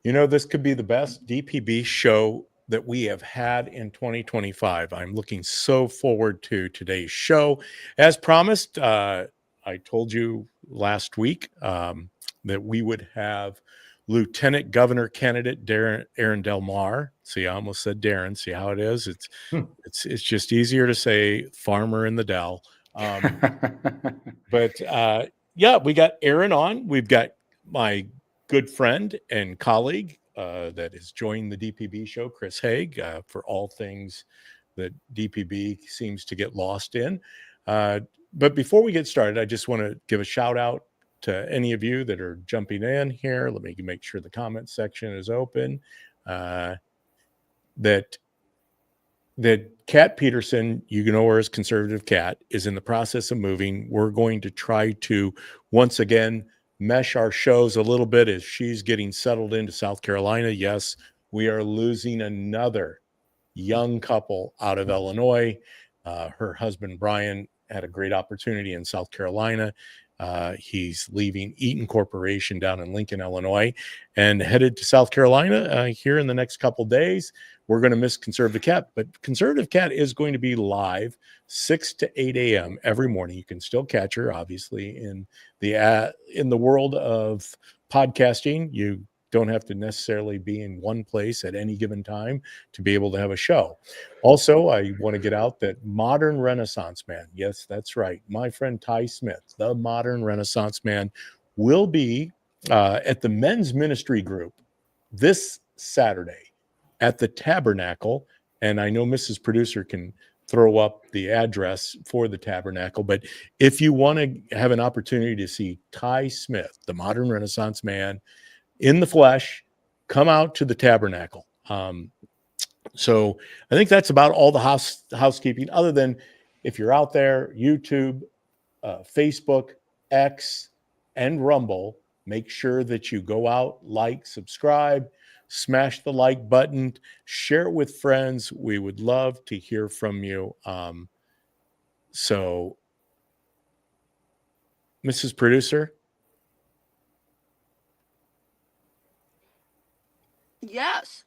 This could be the best DPB show that we have had in 2025. I'm looking so forward to today's show. As promised, I told you last week that we would have Lieutenant Governor candidate Aaron Del Mar. See, I almost said Darren. See how it is? It's just easier to say farmer in the Dell. But yeah, we got Aaron on. We've got my good friend and colleague that has joined the DPB show, Chris Haig, for all things that DPB seems to get lost in. But before we get started, I just want to give a shout out to any of you that are jumping in here. Let me make sure the comment section is open. That Kat Peterson, you know her as Conservative Kat, is in the process of moving. We're going to try to once again mesh our shows a little bit as she's getting settled into South Carolina. Yes, we are losing another young couple out of Illinois. Her husband, Brian, had a great opportunity in South Carolina. He's leaving Eaton Corporation down in Lincoln, Illinois, and headed to South Carolina here in the next couple days. We're going to miss Conservative Cat, but Conservative Cat is going to be live 6 to 8 a.m. every morning. You can still catch her, obviously, in the world of podcasting. You don't have to necessarily be in one place at any given time to be able to have a show. Also, I want to get out that Modern Renaissance Man, yes, that's right, my friend Ty Smith, the Modern Renaissance Man, will be at the men's ministry group this Saturday at the Tabernacle. And I know Mrs. Producer can throw up the address for the Tabernacle, but if you want to have an opportunity to see Ty Smith, the Modern Renaissance Man, in the flesh, come out to the Tabernacle. So I think that's about all the housekeeping, other than if you're out there, YouTube, Facebook, X, and Rumble, make sure that you go out, like, subscribe, smash the like button, share it with friends. We would love to hear from you. So, Mrs. Producer? Yes.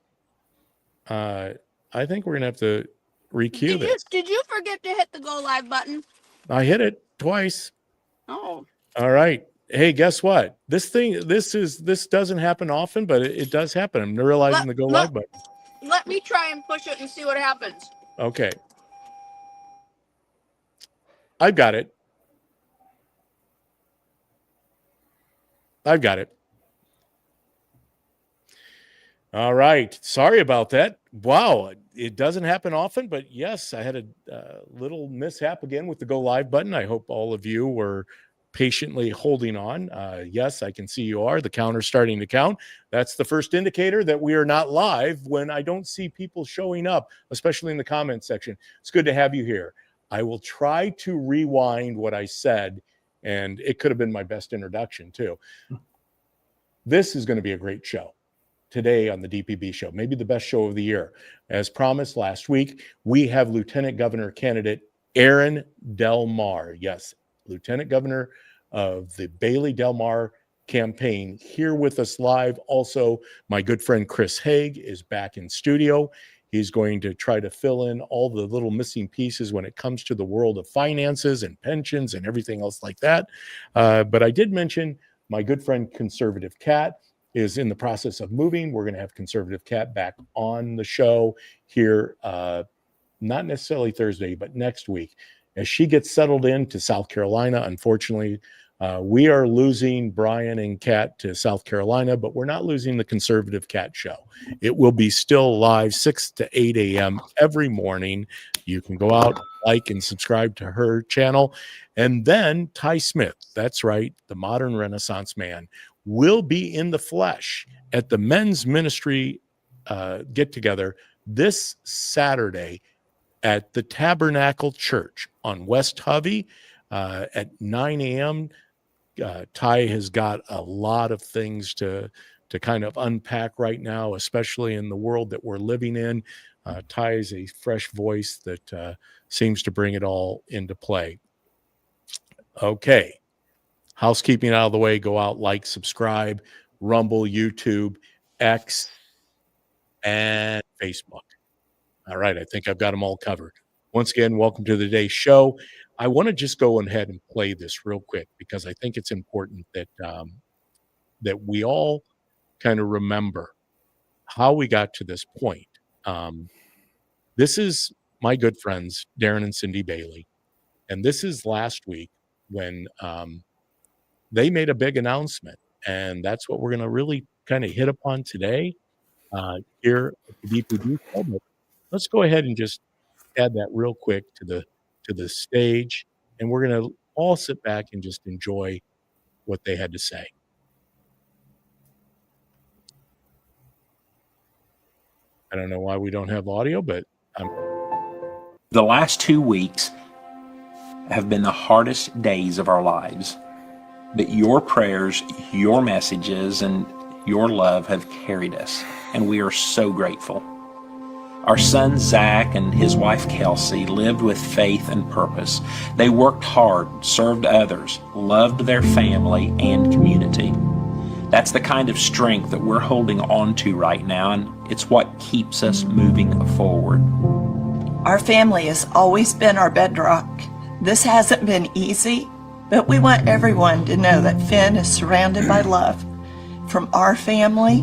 I think we're going to have to recue this. Did you forget to hit the go live button? I hit it twice. Oh. All right. Hey, guess what? This doesn't happen often, but it does happen. I'm realizing the go live button. Let me try and push it and see what happens. Okay. I've got it. All right. Sorry about that. Wow. It doesn't happen often, but yes, I had a little mishap again with the go live button. I hope all of you were patiently holding on. Yes, I can see you are. The counter's starting to count. That's the first indicator that we are not live when I don't see people showing up, especially in the comment section. It's good to have you here. I will try to rewind what I said, and it could have been my best introduction too. This is going to be a great show today on the DPB show, maybe the best show of the year. As promised last week, we have Lieutenant Governor candidate Aaron Del Mar. Yes, Lieutenant Governor of the Bailey Del Mar campaign, here with us live. Also, my good friend Chris Haig is back in studio. He's going to try to fill in all the little missing pieces when it comes to the world of finances and pensions and everything else like that. But I did mention my good friend Conservative Cat is in the process of moving. We're going to have Conservative Cat back on the show here, not necessarily Thursday, but next week. As she gets settled into South Carolina, unfortunately, we are losing Brian and Kat to South Carolina, but we're not losing the Conservative Cat show. It will be still live 6 to 8 a.m. every morning. You can go out, like, and subscribe to her channel. And then Ty Smith, that's right, the Modern Renaissance Man, will be in the flesh at the men's ministry get-together this Saturday at the Tabernacle Church on West Hovey at 9 a.m. Ty has got a lot of things to kind of unpack right now, especially in the world that we're living in. Ty is a fresh voice that seems to bring it all into play. Okay. Housekeeping out of the way, go out, like, subscribe, Rumble, YouTube. X, and Facebook. All right, I think I've got them all covered. Once again, welcome to today's show. I want to just go ahead and play this real quick because I think it's important that that we all kind of remember how we got to this point. Um, this is my good friends Darren and Cindy Bailey, and this is last week when they made a big announcement, and that's what we're going to really kind of hit upon today here at the DPD show. But let's go ahead and just add that real quick to the stage, and we're going to all sit back and just enjoy what they had to say. I don't know why we don't have audio, but the last 2 weeks have been the hardest days of our lives. But your prayers, your messages, and your love have carried us, and we are so grateful. Our son Zach and his wife Kelsey lived with faith and purpose. They worked hard, served others, loved their family and community. That's the kind of strength that we're holding on to right now, and it's what keeps us moving forward. Our family has always been our bedrock. This hasn't been easy, but we want everyone to know that Finn is surrounded by love from our family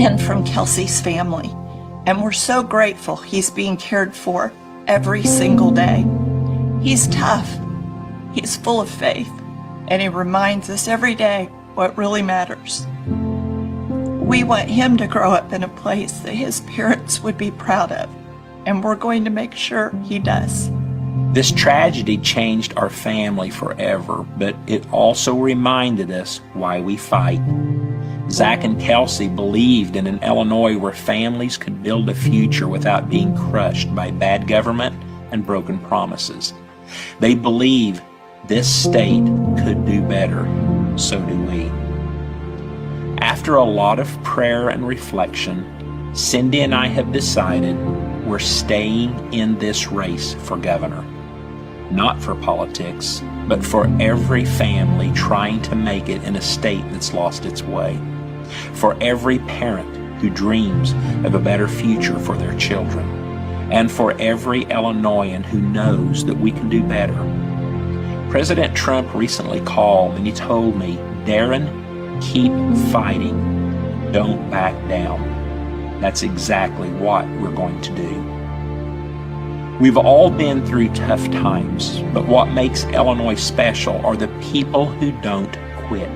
and from Kelsey's family. And we're so grateful he's being cared for every single day. He's tough, he's full of faith, and he reminds us every day what really matters. We want him to grow up in a place that his parents would be proud of, and we're going to make sure he does. This tragedy changed our family forever, but it also reminded us why we fight. Zach and Kelsey believed in an Illinois where families could build a future without being crushed by bad government and broken promises. They believe this state could do better. So do we. After a lot of prayer and reflection, Cindy and I have decided we're staying in this race for governor. Not for politics, but for every family trying to make it in a state that's lost its way. For every parent who dreams of a better future for their children. And for every Illinoisan who knows that we can do better. President Trump recently called and he told me, Darren, keep fighting. Don't back down. That's exactly what we're going to do. We've all been through tough times, but what makes Illinois special are the people who don't quit.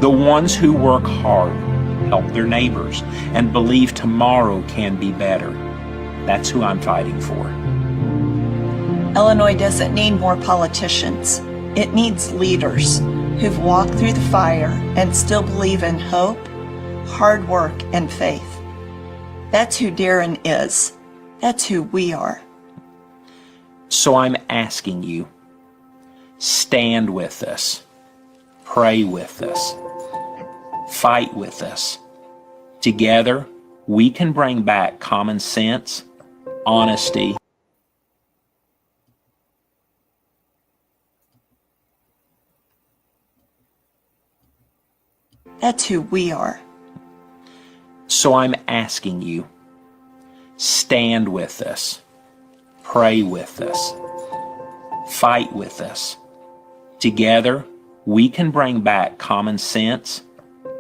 The ones who work hard, help their neighbors, and believe tomorrow can be better. That's who I'm fighting for. Illinois doesn't need more politicians. It needs leaders who've walked through the fire and still believe in hope, hard work, and faith. That's who Darren is. That's who we are. So I'm asking you, stand with us, pray with us, fight with us. Together, we can bring back common sense, honesty, That's who we are. So I'm asking you, stand with us, pray with us, fight with us. Together, we can bring back common sense,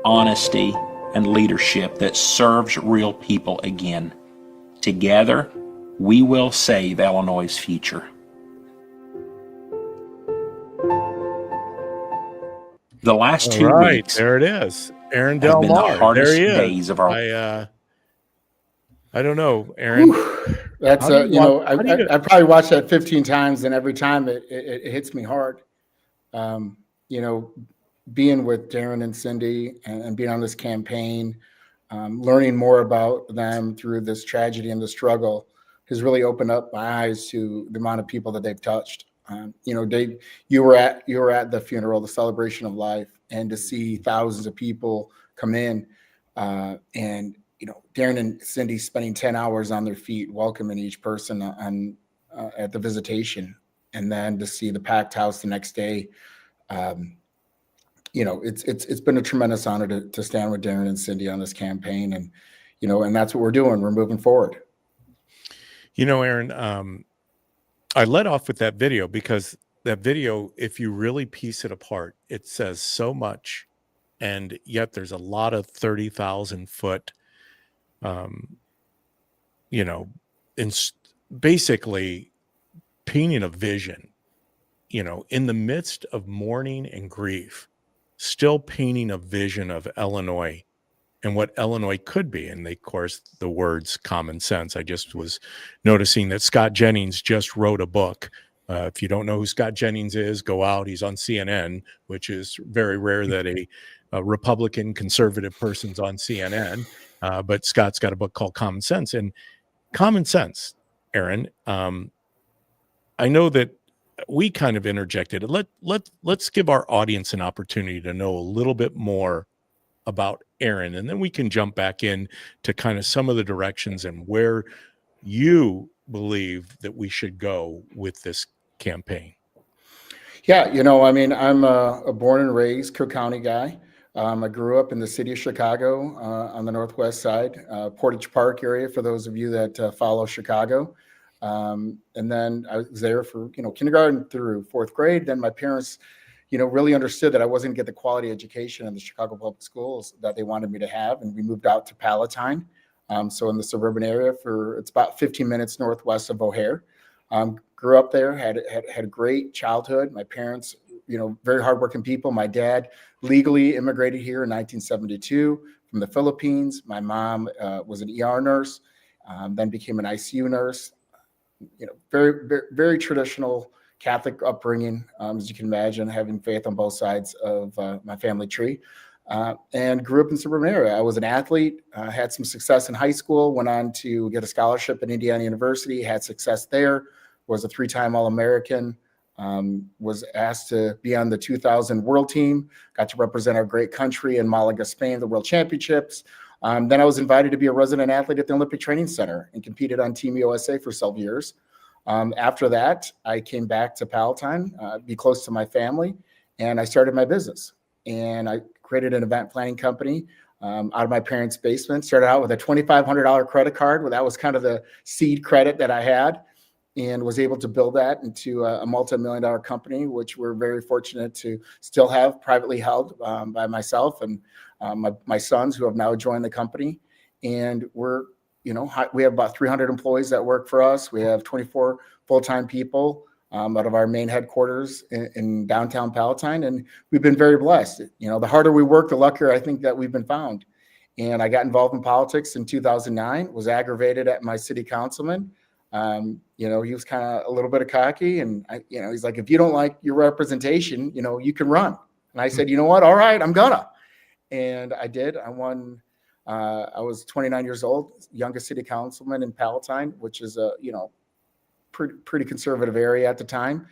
honesty, and leadership that serves real people again. Together, we will save Illinois' future. The last 2 weeks there it is. Aaron have been the Delmar. hardest There he is. days of our I don't know, Aaron. That's I probably watched that 15 times, and every time it hits me hard. Being with Darren and Cindy and being on this campaign, learning more about them through this tragedy and the struggle has really opened up my eyes to the amount of people that they've touched. Dave, you were at the funeral, the celebration of life, and to see thousands of people come in, and Darren and Cindy spending 10 hours on their feet welcoming each person at the visitation, and then to see the packed house the next day. it's been a tremendous honor to stand with Darren and Cindy on this campaign, and and that's what we're doing. We're moving forward. Aaron, I led off with that video because that video, if you really piece it apart, it says so much, and yet there's a lot of 30,000 foot, basically painting a vision, in the midst of mourning and grief, still painting a vision of Illinois and what Illinois could be. And of course, the words common sense. I just was noticing that Scott Jennings just wrote a book. If you don't know who Scott Jennings is, go out. He's on CNN, which is very rare that a Republican conservative person's on CNN. But Scott's got a book called Common Sense. And common sense, Aaron, I know that we kind of interjected. Let's give our audience an opportunity to know a little bit more about Aaron, and then we can jump back in to kind of some of the directions and where you believe that we should go with this campaign. Yeah, I'm a born and raised Cook County guy. I grew up in the city of Chicago on the northwest side, Portage Park area, for those of you that follow Chicago. And then I was there for, kindergarten through fourth grade. Then my parents, really understood that I wasn't going to get the quality education in the Chicago public schools that they wanted me to have. And we moved out to Palatine. So in the suburban area it's about 15 minutes northwest of O'Hare. Grew up there, had a great childhood. My parents, very hardworking people. My dad legally immigrated here in 1972 from the Philippines. My mom was an ER nurse, then became an ICU nurse. Very, very, very traditional Catholic upbringing, as you can imagine, having faith on both sides of my family tree, and grew up in the suburban area. I was an athlete, had some success in high school, went on to get a scholarship at Indiana University, had success there, was a 3-time All-American, was asked to be on the 2000 World Team, got to represent our great country in Malaga, Spain, the World Championships. Then I was invited to be a resident athlete at the Olympic Training Center and competed on Team USA for several years. After that, I came back to Palatine, be close to my family, and I started my business. And I created an event planning company out of my parents' basement. Started out with a $2,500 credit card. Well, that was kind of the seed credit that I had, and was able to build that into a multi-million-dollar company, which we're very fortunate to still have privately held by myself and my sons, who have now joined the company. And we have about 300 employees that work for us. We have 24 full-time people out of our main headquarters in downtown Palatine. And we've been very blessed. The harder we work, the luckier I think that we've been found. And I got involved in politics in 2009, was aggravated at my city councilman. He was kind of a little bit of cocky, and he's like, if you don't like your representation, you can run. And I said, you know what? All right, I'm gonna. And I did. I won. I was 29 years old, youngest city councilman in Palatine, which is a pretty conservative area at the time.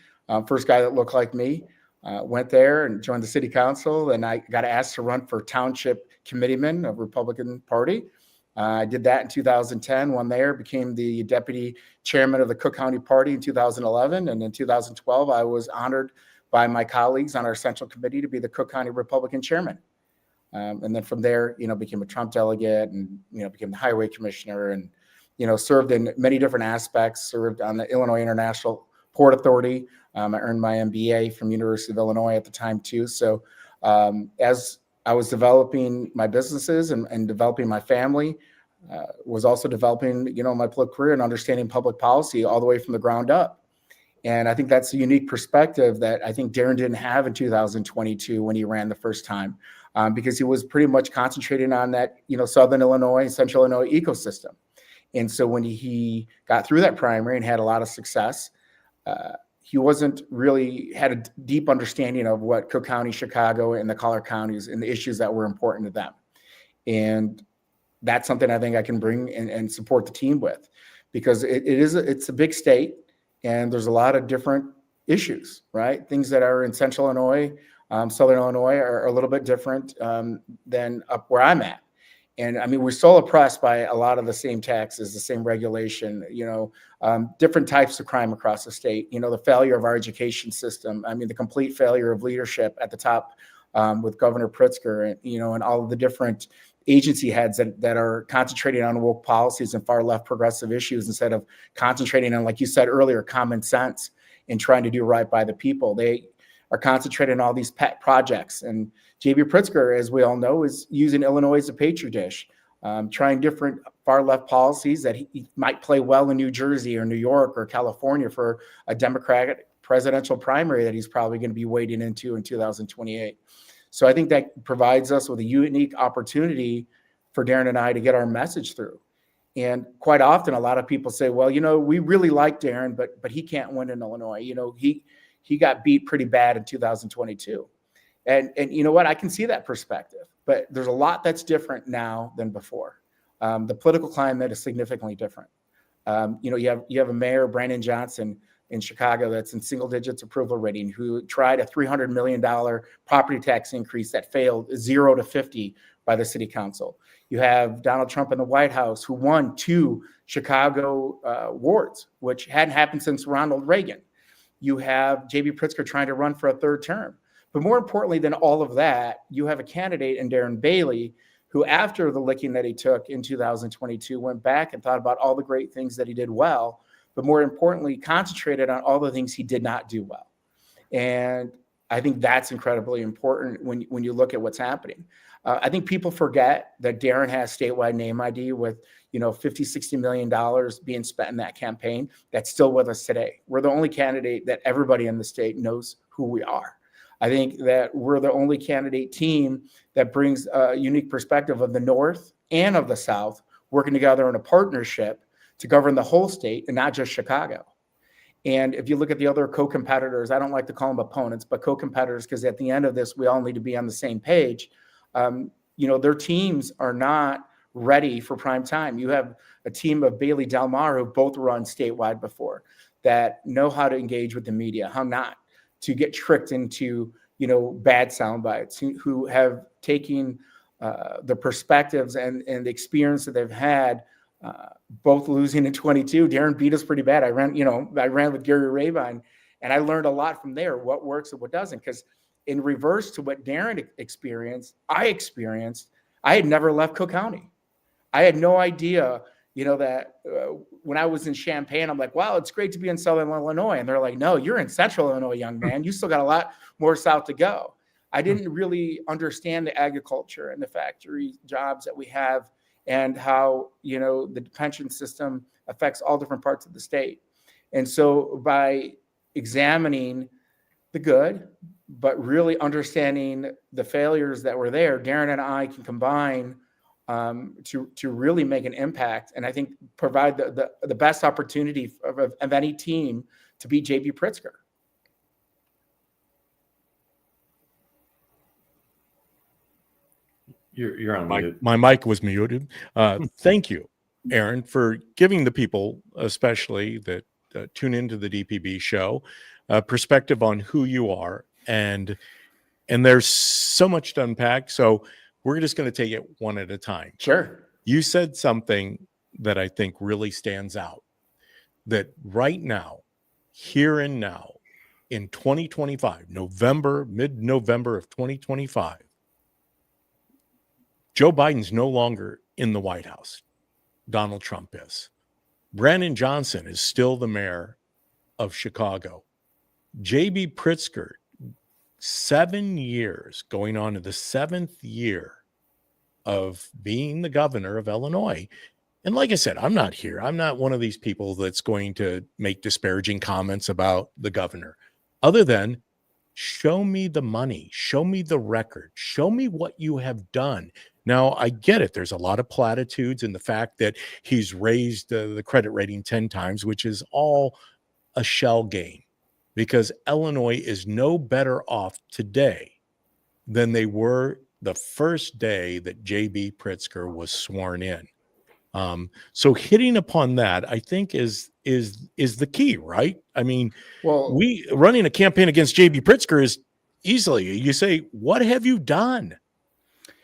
First guy that looked like me. Went there and joined the city council, and I got asked to run for township committeeman of Republican Party. I did that in 2010, won there, became the deputy chairman of the Cook County Party in 2011. And in 2012, I was honored by my colleagues on our central committee to be the Cook County Republican chairman. And then from there, became a Trump delegate and, became the highway commissioner and, served in many different aspects, served on the Illinois International Port Authority. I earned my MBA from University of Illinois at the time too. So as I was developing my businesses and developing my family, was also developing, my political career and understanding public policy all the way from the ground up. And I think that's a unique perspective that I think Darren didn't have in 2022 when he ran the first time, because he was pretty much concentrating on that, Southern Illinois, Central Illinois ecosystem. And so when he got through that primary and had a lot of success, he wasn't really had a deep understanding of what Cook County, Chicago, and the collar counties and the issues that were important to them. And that's something I think I can bring and support the team with, because it's a big state and there's a lot of different issues, right? Things that are in Central Illinois, Southern Illinois are a little bit different than up where I'm at. And I mean, we're still oppressed by a lot of the same taxes, the same regulation, different types of crime across the state, the failure of our education system. I mean, the complete failure of leadership at the top with Governor Pritzker and, and all of the different agency heads that are concentrating on woke policies and far left progressive issues instead of concentrating on, like you said earlier, common sense and trying to do right by the people. They are concentrating on all these pet projects. And J.B. Pritzker, as we all know, is using Illinois as a petri dish, trying different far left policies that he might play well in New Jersey or New York or California for a Democratic presidential primary that he's probably going to be wading into in 2028. So I think that provides us with a unique opportunity for Darren and I to get our message through. And quite often, a lot of people say, well, we really like Darren, but he can't win in Illinois. He got beat pretty bad in 2022. And you know what? I can see that perspective, but there's a lot that's different now than before. The political climate is significantly different. You have a mayor, Brandon Johnson, in Chicago that's in single digits approval rating, who tried a $300 million property tax increase that failed 0 to 50 by the city council. You have Donald Trump in the White House, who won 2 Chicago wards, which hadn't happened since Ronald Reagan. You have J.B. Pritzker trying to run for a 3rd term. But more importantly than all of that, you have a candidate in Darren Bailey, who after the licking that he took in 2022, went back and thought about all the great things that he did well, but more importantly, concentrated on all the things he did not do well. And I think that's incredibly important when you look at what's happening. I think people forget that Darren has statewide name ID with, $50-60 million being spent in that campaign. That's still with us today. We're the only candidate that everybody in the state knows who we are. I think that we're the only candidate team that brings a unique perspective of the North and of the South working together in a partnership to govern the whole state and not just Chicago. And if you look at the other co-competitors, I don't like to call them opponents, but co-competitors, because at the end of this, we all need to be on the same page. Their teams are not ready for prime time. You have a team of Bailey Delmar, who both run statewide before, that know how to engage with the media, how not to get tricked into, bad sound bites, who have taken the perspectives and the experience that they've had, both losing in 22. Darren beat us pretty bad. I ran with Gary Rabine, and I learned a lot from there, what works and what doesn't. Because in reverse to what Darren experienced, I had never left Cook County. I had no idea, that when I was in Champaign, I'm like, wow, it's great to be in Southern Illinois. And they're like, no, you're in Central Illinois, young man. You still got a lot more south to go. I didn't really understand the agriculture and the factory jobs that we have and how, the pension system affects all different parts of the state. And so by examining the good, but really understanding the failures that were there, Darren and I can combine to really make an impact, and I think provide the best opportunity of any team to beat J.B. Pritzker. You're on mute. My mic was muted. Thank you, Aaron, for giving the people, especially that tune into the DPB show, perspective on who you are, and there's so much to unpack. So we're just going to take it one at a time. Sure. You said something that I think really stands out, that right now, here and now, in 2025, mid-November of 2025, Joe Biden's no longer in the White House. Donald Trump is. Brandon Johnson is still the mayor of Chicago. J.B. Pritzker, 7 years, going on to the 7th year of being the governor of Illinois. And like I said, I'm not here. I'm not one of these people that's going to make disparaging comments about the governor, other than show me the money, show me the record, show me what you have done. Now, I get it. There's a lot of platitudes in the fact that he's raised the credit rating 10 times, which is all a shell game, because Illinois is no better off today than they were the first day that J.B. Pritzker was sworn in. So hitting upon that, I think, is the key, right? I mean, Well, we running a campaign against J.B. Pritzker is easily, you say, what have you done?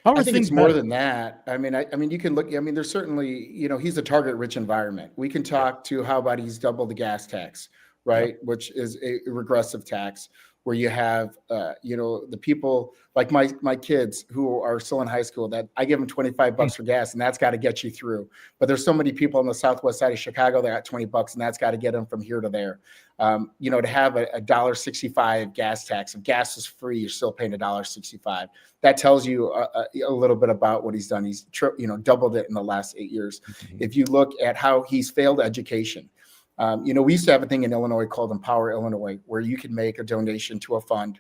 How are I think things it's more better? than that. I mean, you can look. I mean, there's certainly, he's a target-rich environment. We can talk to how about he's doubled the gas tax, right? Which is a regressive tax. where you have, the people like my kids who are still in high school, that I give them $25 for gas, and that's got to get you through. But there's so many people on the southwest side of Chicago that got $20, and that's got to get them from here to there. To have a $1.65 gas tax, if gas is free, you're still paying $1.65. That tells you a little bit about what he's done. He's doubled it in the last 8 years. Mm-hmm. If you look at how he's failed education, we used to have a thing in Illinois called Empower Illinois, where you could make a donation to a fund.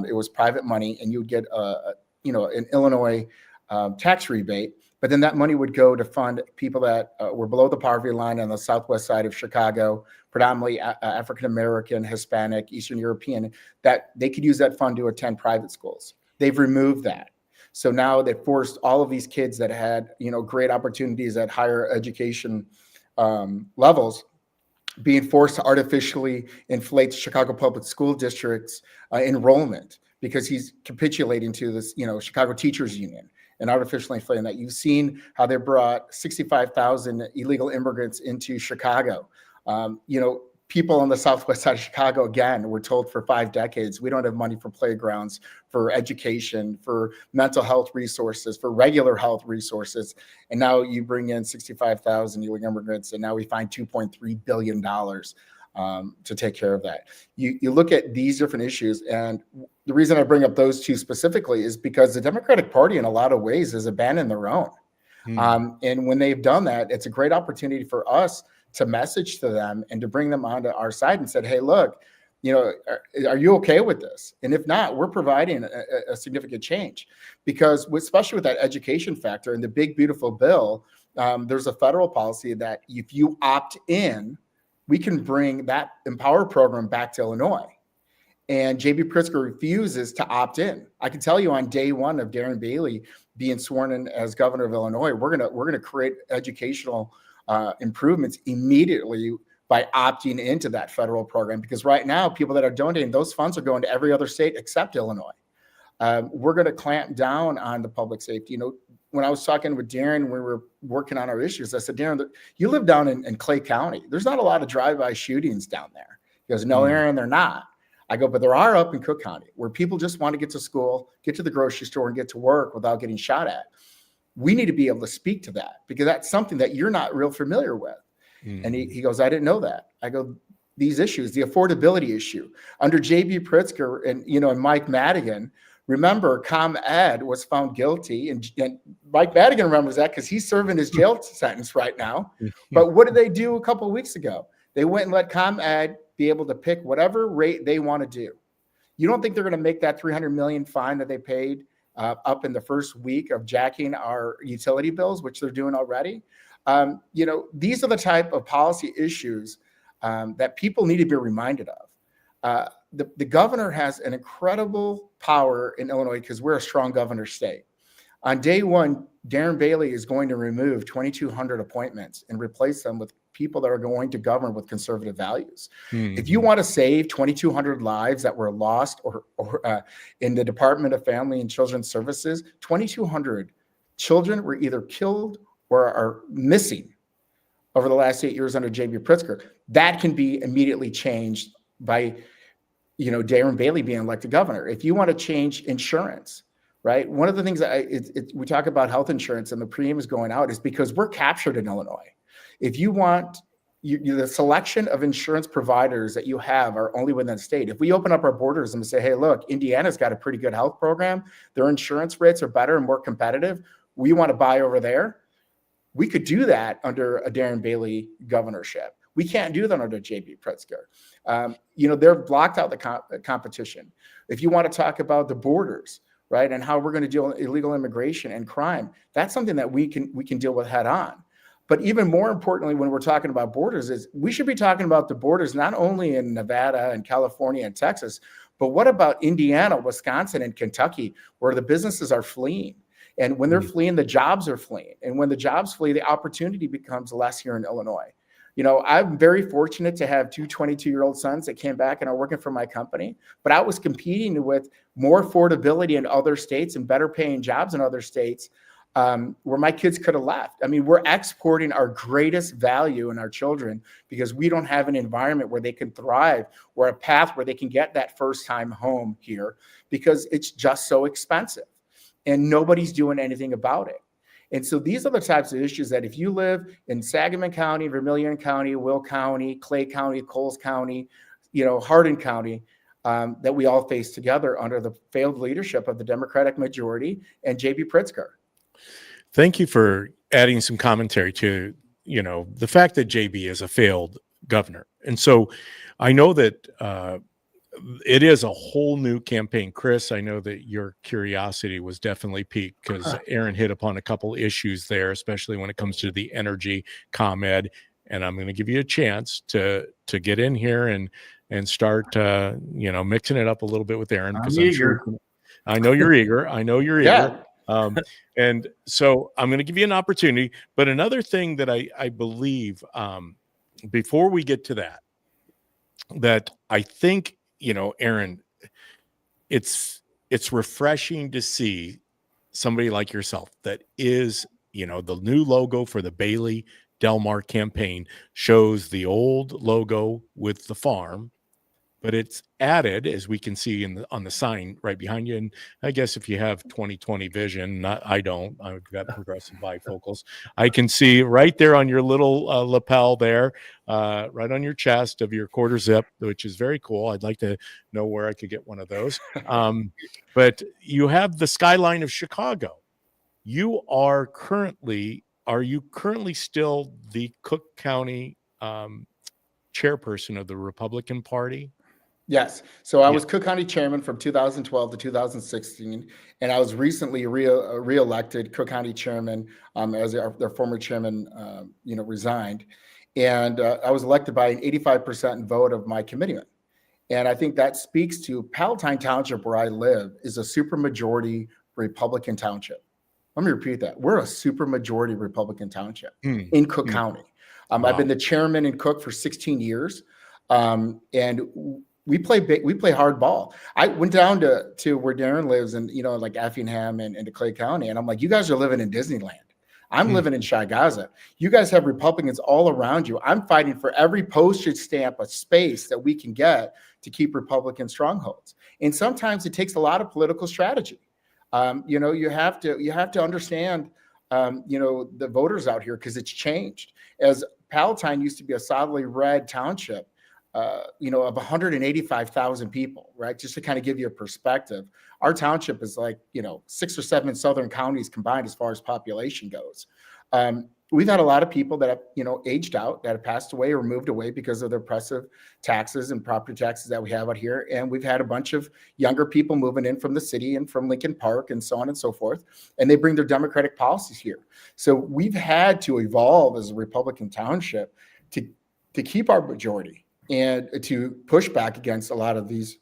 It was private money, and you would get an Illinois tax rebate. But then that money would go to fund people that were below the poverty line on the southwest side of Chicago, predominantly African American, Hispanic, Eastern European, that they could use that fund to attend private schools. They've removed that. So now they forced all of these kids that had great opportunities at higher education levels, being forced to artificially inflate the Chicago Public School District's enrollment, because he's capitulating to this, Chicago Teachers Union, and artificially inflating that. You've seen how they brought 65,000 illegal immigrants into Chicago. People on the southwest side of Chicago, again, were told for 5 decades, we don't have money for playgrounds, for education, for mental health resources, for regular health resources. And now you bring in 65,000 illegal immigrants, and now we find $2.3 billion to take care of that. You look at these different issues, and the reason I bring up those two specifically is because the Democratic Party, in a lot of ways, has abandoned their own. And when they've done that, it's a great opportunity for us to message to them and to bring them onto our side and said, hey, look, are you okay with this? And if not, we're providing a significant change, because especially with that education factor and the big, beautiful bill, there's a federal policy that if you opt in, we can bring that Empower program back to Illinois. And J.B. Pritzker refuses to opt in. I can tell you, on day one of Darren Bailey being sworn in as governor of Illinois, we're gonna create educational improvements immediately by opting into that federal program, because right now people that are donating, those funds are going to every other state except Illinois. We're going to clamp down on the public safety. When I was talking with Darren, we were working on our issues, I said, Darren, you live down in Clay County. There's not a lot of drive-by shootings down there. He goes, no, Aaron, they're not. I go, but there are up in Cook County, where people just want to get to school, get to the grocery store, and get to work without getting shot at. We need to be able to speak to that, because that's something that you're not real familiar with. And he goes, I didn't know that. I go, these issues, the affordability issue under J.B. Pritzker and Mike Madigan. Remember, ComEd was found guilty, and Mike Madigan remembers that because he's serving his jail sentence right now. But what did they do a couple of weeks ago? They went and let ComEd be able to pick whatever rate they want to do. You don't think they're going to make that $300 million fine that they paid up in the first week of jacking our utility bills, which they're doing already? These are the type of policy issues that people need to be reminded of. The governor has an incredible power in Illinois because we're a strong governor state. On day one, Darren Bailey is going to remove 2,200 appointments and replace them with people that are going to govern with conservative values. If you want to save 2,200 lives that were lost or in the Department of Family and Children's Services, 2,200 children were either killed or are missing over the last 8 years under J.B. Pritzker. That can be immediately changed by, Darren Bailey being elected governor. If you want to change insurance, right? One of the things that we talk about health insurance and the premium is going out is because we're captured in Illinois. If you want the selection of insurance providers that you have are only within the state. If we open up our borders and say, hey, look, Indiana's got a pretty good health program. Their insurance rates are better and more competitive. We want to buy over there. We could do that under a Darren Bailey governorship. We can't do that under J.B. Pritzker. They're blocked out the competition. If you want to talk about the borders, right, and how we're going to deal with illegal immigration and crime, that's something that we can deal with head on. But even more importantly, when we're talking about borders, is we should be talking about the borders not only in Nevada and California and Texas, but what about Indiana, Wisconsin, and Kentucky, where the businesses are fleeing? And when they're fleeing, the jobs are fleeing. And when the jobs flee, the opportunity becomes less here in Illinois. I'm very fortunate to have two 22-year-old sons that came back and are working for my company, but I was competing with more affordability in other states and better paying jobs in other states where my kids could have left. I mean, we're exporting our greatest value in our children because we don't have an environment where they can thrive or a path where they can get that first time home here because it's just so expensive and nobody's doing anything about it. And so these are the types of issues that if you live in Sangamon County, Vermilion County, Will County, Clay County, Coles County, Hardin County, that we all face together under the failed leadership of the Democratic majority and J.B. Pritzker. Thank you for adding some commentary to, the fact that JB is a failed governor. And so I know that it is a whole new campaign. Chris, I know that your curiosity was definitely piqued because Aaron hit upon a couple issues there, especially when it comes to the energy ComEd. And I'm going to give you a chance to get in here and start, mixing it up a little bit with Aaron. I'm eager. I know you're eager. I know you're Yeah. eager. And so I'm going to give you an opportunity. But another thing that I believe, before we get to that I think, Aaron, it's refreshing to see somebody like yourself that is, the new logo for the Bailey Delmar campaign shows the old logo with the farm, but it's added, as we can see on the sign right behind you. And I guess if you have 20/20 vision, I don't, I've got progressive bifocals. I can see right there on your little lapel there, right on your chest of your quarter zip, which is very cool. I'd like to know where I could get one of those. But you have the skyline of Chicago. Are you currently still the Cook County chairperson of the Republican Party? Yes. So I was Cook County chairman from 2012 to 2016, and I was recently reelected Cook County chairman as their former chairman, resigned. And I was elected by an 85% vote of my committeemen. And I think that speaks to Palatine Township, where I live, is a supermajority Republican township. Let me repeat that. We're a supermajority Republican township in Cook County. Wow. I've been the chairman in Cook for 16 years. And we play hard ball. I went down to where Darren lives and, like Effingham and to Clay County. And I'm like, you guys are living in Disneyland. I'm living in Gaza. You guys have Republicans all around you. I'm fighting for every postage stamp of space that we can get to keep Republican strongholds. And sometimes it takes a lot of political strategy. You have to understand, the voters out here, because it's changed. As Palatine used to be a solidly red township, of 185,000 people, right? Just to kind of give you a perspective, our township is like, 6 or 7 southern counties combined as far as population goes. We've had a lot of people that have, aged out, that have passed away or moved away because of the oppressive taxes and property taxes that we have out here. And we've had a bunch of younger people moving in from the city and from Lincoln Park and so on and so forth. And they bring their Democratic policies here. So we've had to evolve as a Republican township to keep our majority and to push back against a lot of these,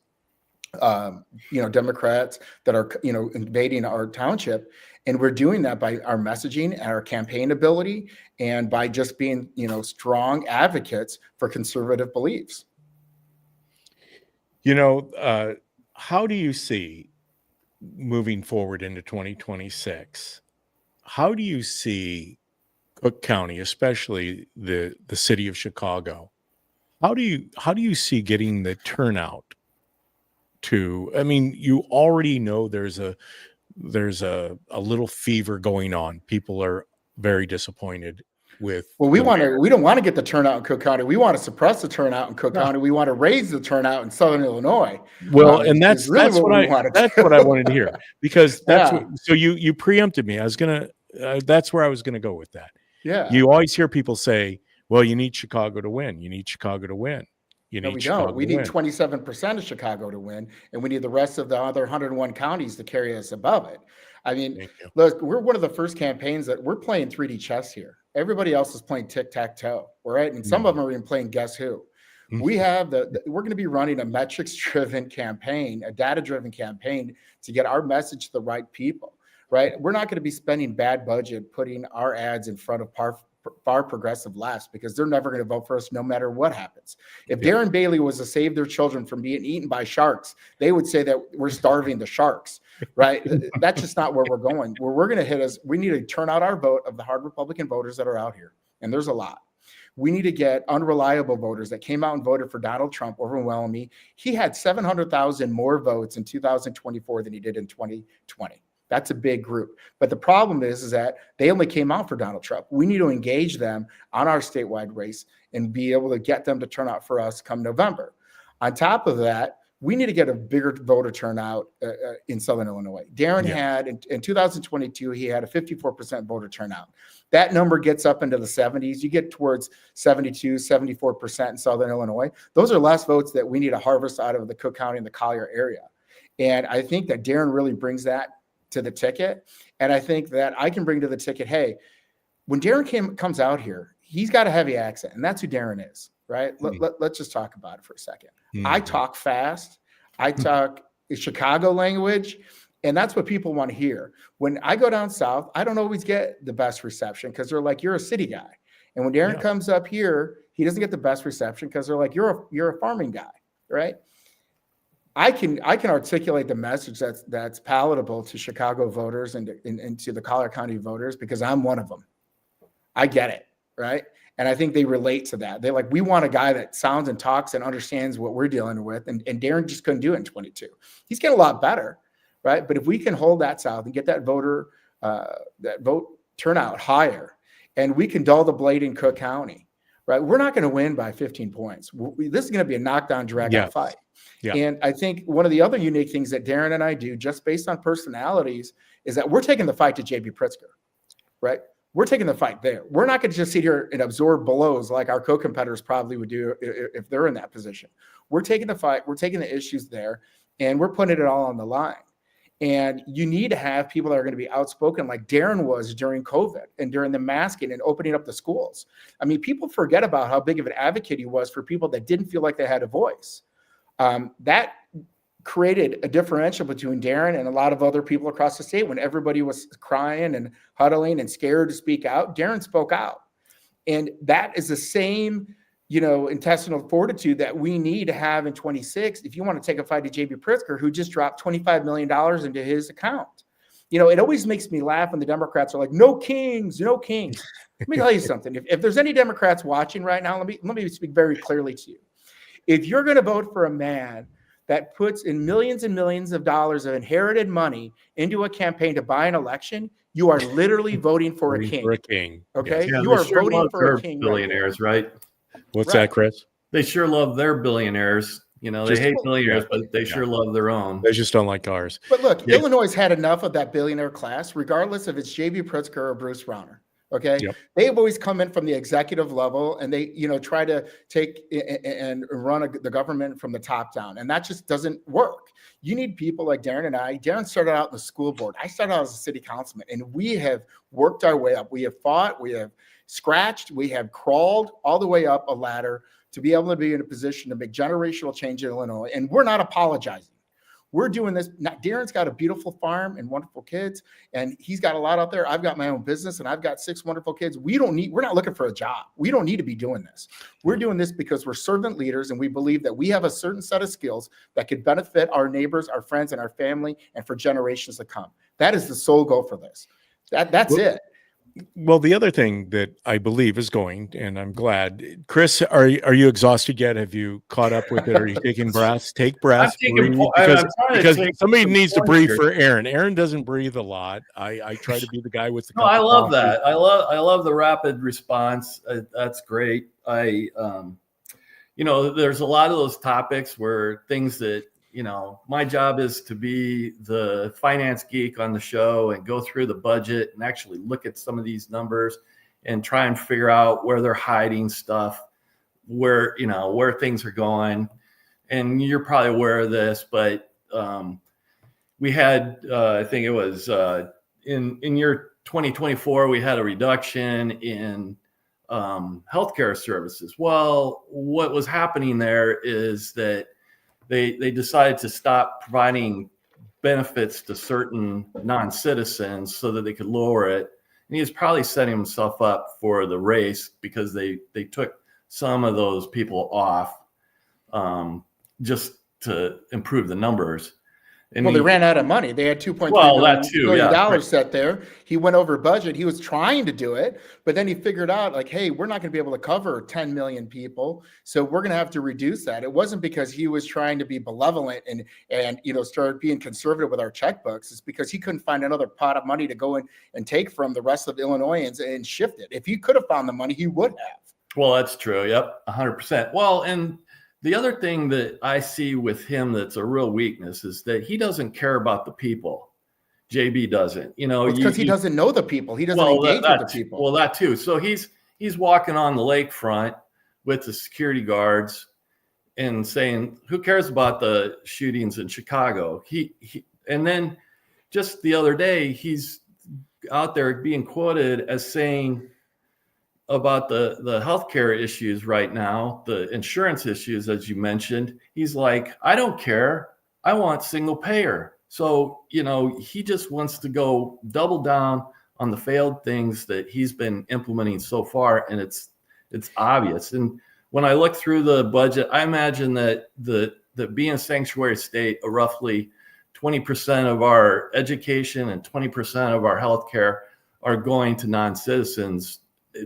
Democrats that are, invading our township. And we're doing that by our messaging and our campaign ability and by just being, strong advocates for conservative beliefs. How do you see moving forward into 2026? How do you see Cook County, especially the city of Chicago? How do you see getting the turnout you already know there's a little fever going on. People are very disappointed with. Well, we don't want to get the turnout in Cook County. We want to suppress the turnout in Cook County. We want to raise the turnout in Southern Illinois. Well, and that's really what I wanted to hear, because so you preempted me. That's where I was going to go with that. Yeah. You always hear people say, well, you need Chicago to win. You need Chicago to win. No, we don't. We need 27% of Chicago to win, and we need the rest of the other 101 counties to carry us above it. I mean, look, we're one of the first campaigns that we're playing 3D chess here. Everybody else is playing tic-tac-toe, right? And some of them are even playing guess who. We have we're going to be running a metrics-driven campaign, a data-driven campaign to get our message to the right people, right? We're not going to be spending bad budget putting our ads in front of far progressive left, because they're never going to vote for us no matter what happens. If Darren Bailey was to save their children from being eaten by sharks, they would say that we're starving the sharks, right? That's just not where we're going. Where we're going to hit is we need to turn out our vote of the hard Republican voters that are out here. And there's a lot. We need to get unreliable voters that came out and voted for Donald Trump overwhelmingly. He had 700,000 more votes in 2024 than he did in 2020. That's a big group. But the problem is that they only came out for Donald Trump. We need to engage them on our statewide race and be able to get them to turn out for us come November. On top of that, we need to get a bigger voter turnout in Southern Illinois. Darren had, in 2022, he had a 54% voter turnout. That number gets up into the 70s. You get towards 72, 74% in Southern Illinois. Those are less votes that we need to harvest out of the Cook County and the Collier area. And I think that Darren really brings that to the ticket. And I think that I can bring to the ticket, hey, when Darren comes out here, he's got a heavy accent, and that's who Darren is, right? Let's just talk about it for a second. I talk fast. I talk Chicago language, and that's what people want to hear. When I go down south, I don't always get the best reception because they're like, you're a city guy. And when Darren comes up here, he doesn't get the best reception because they're like, you're a farming guy, right? I can articulate the message that's palatable to Chicago voters and to the Collier County voters because I'm one of them. I get it, right? And I think they relate to that. They're like, we want a guy that sounds and talks and understands what we're dealing with. And Darren just couldn't do it in 22. He's getting a lot better, right? But if we can hold that south and get that vote turnout higher, and we can dull the blade in Cook County, right? We're not going to win by 15 points. This is going to be a knockdown, drag-out fight. Yeah. And I think one of the other unique things that Darren and I do, just based on personalities, is that we're taking the fight to J.B. Pritzker, right? We're taking the fight there. We're not going to just sit here and absorb blows like our co-competitors probably would do if they're in that position. We're taking the fight. We're taking the issues there, and we're putting it all on the line. And you need to have people that are going to be outspoken like Darren was during COVID and during the masking and opening up the schools. I mean, people forget about how big of an advocate he was for people that didn't feel like they had a voice. That created a differential between Darren and a lot of other people across the state. When everybody was crying and huddling and scared to speak out, Darren spoke out. And that is the same, intestinal fortitude that we need to have in 26 if you want to take a fight to J.B. Pritzker, who just dropped $25 million into his account. It always makes me laugh when the Democrats are like, no kings, no kings. Let me tell you something. If there's any Democrats watching right now, let me speak very clearly to you. If you're going to vote for a man that puts in millions and millions of dollars of inherited money into a campaign to buy an election, you are literally voting for a king. For a king. Okay? Yeah, You are voting for a king. Billionaires, right? What's that, Chris? They sure love their billionaires. They hate millionaires, but they sure love their own. They just don't like ours. But look, Illinois has had enough of that billionaire class, regardless if it's J.B. Pritzker or Bruce Rauner. Okay. Yep. They've always come in from the executive level and they, try to take and run the government from the top down. And that just doesn't work. You need people like Darren and I. Darren started out in the school board. I started out as a city councilman, and we have worked our way up. We have fought, we have scratched, we have crawled all the way up a ladder to be able to be in a position to make generational change in Illinois. And we're not apologizing. We're doing this. Darren's got a beautiful farm and wonderful kids, and he's got a lot out there. I've got my own business, and I've got 6 wonderful kids. We're not looking for a job. We don't need to be doing this. We're doing this because we're servant leaders, and we believe that we have a certain set of skills that could benefit our neighbors, our friends, and our family, and for generations to come. That is the sole goal for this. That's it. Well, the other thing that I believe is going, and I'm glad, Chris, are you exhausted yet? Have you caught up with it? Are you taking breaths? Take breaths. Because somebody needs to breathe for Aaron. Aaron doesn't breathe a lot. I try to be the guy with the. No, I love that. I love the rapid response. That's great. There's a lot of those topics where things that, my job is to be the finance geek on the show and go through the budget and actually look at some of these numbers and try and figure out where they're hiding stuff, where things are going. And you're probably aware of this, but we had, I think it was in year 2024, we had a reduction in healthcare services. Well, what was happening there is that they decided to stop providing benefits to certain non-citizens so that they could lower it. and he was probably setting himself up for the race because they took some of those people off just to improve the numbers. And Well, they ran out of money. They had $2.3 that too, billion yeah, right. set there. He went over budget. He was trying to do it, but then he figured out like, hey, we're not going to be able to cover 10 million people. So we're going to have to reduce that. It wasn't because he was trying to be benevolent and start being conservative with our checkbooks. It's because he couldn't find another pot of money to go in and take from the rest of the Illinoisans and shift it. If he could have found the money, he would have. Well, that's true. Yep. 100%. Well, and the other thing that I see with him that's a real weakness is that he doesn't care about the people. JB doesn't, It's because he doesn't know the people. He doesn't engage with the people. Well, that too. So he's walking on the lakefront with the security guards and saying, who cares about the shootings in Chicago? And then just the other day, he's out there being quoted as saying about the healthcare issues right now, the insurance issues, as you mentioned. He's like, I don't care. I want single payer. So, he just wants to go double down on the failed things that he's been implementing so far. And it's obvious. And when I look through the budget, I imagine that being a sanctuary state, roughly 20% of our education and 20% of our healthcare are going to non-citizens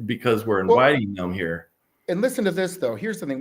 because we're inviting them here. And listen to this, though. Here's the thing.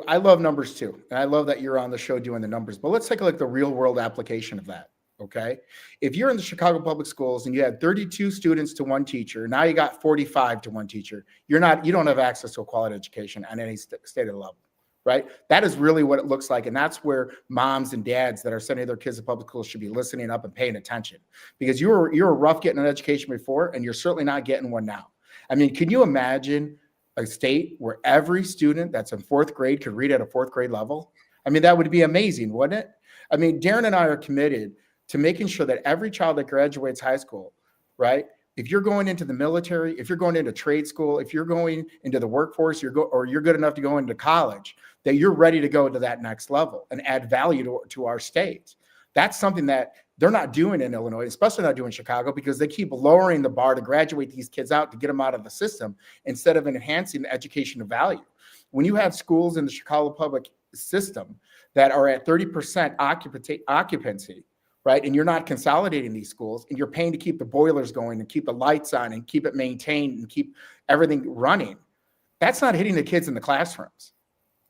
I love numbers too. And I love that you're on the show doing the numbers. But let's take a look at the real world application of that. Okay. If you're in the Chicago public schools and you had 32 students to one teacher, now you got 45 to one teacher, you don't have access to a quality education on any state of level. Right. That is really what it looks like. And that's where moms and dads that are sending their kids to public schools should be listening up and paying attention, because you were rough getting an education before, and you're certainly not getting one now. I mean, can you imagine a state where every student that's in fourth grade could read at a fourth grade level? I mean, that would be amazing, wouldn't it? I mean, Darren and I are committed to making sure that every child that graduates high school, right? If you're going into the military, if you're going into trade school, if you're going into the workforce, or you're good enough to go into college, that you're ready to go to that next level and add value to our state. That's something that they're not doing in Illinois, especially not doing in Chicago, because they keep lowering the bar to graduate these kids out, to get them out of the system, instead of enhancing the education of value. When you have schools in the Chicago public system that are at 30% occupancy, right, and you're not consolidating these schools, and you're paying to keep the boilers going and keep the lights on and keep it maintained and keep everything running, that's not hitting the kids in the classrooms.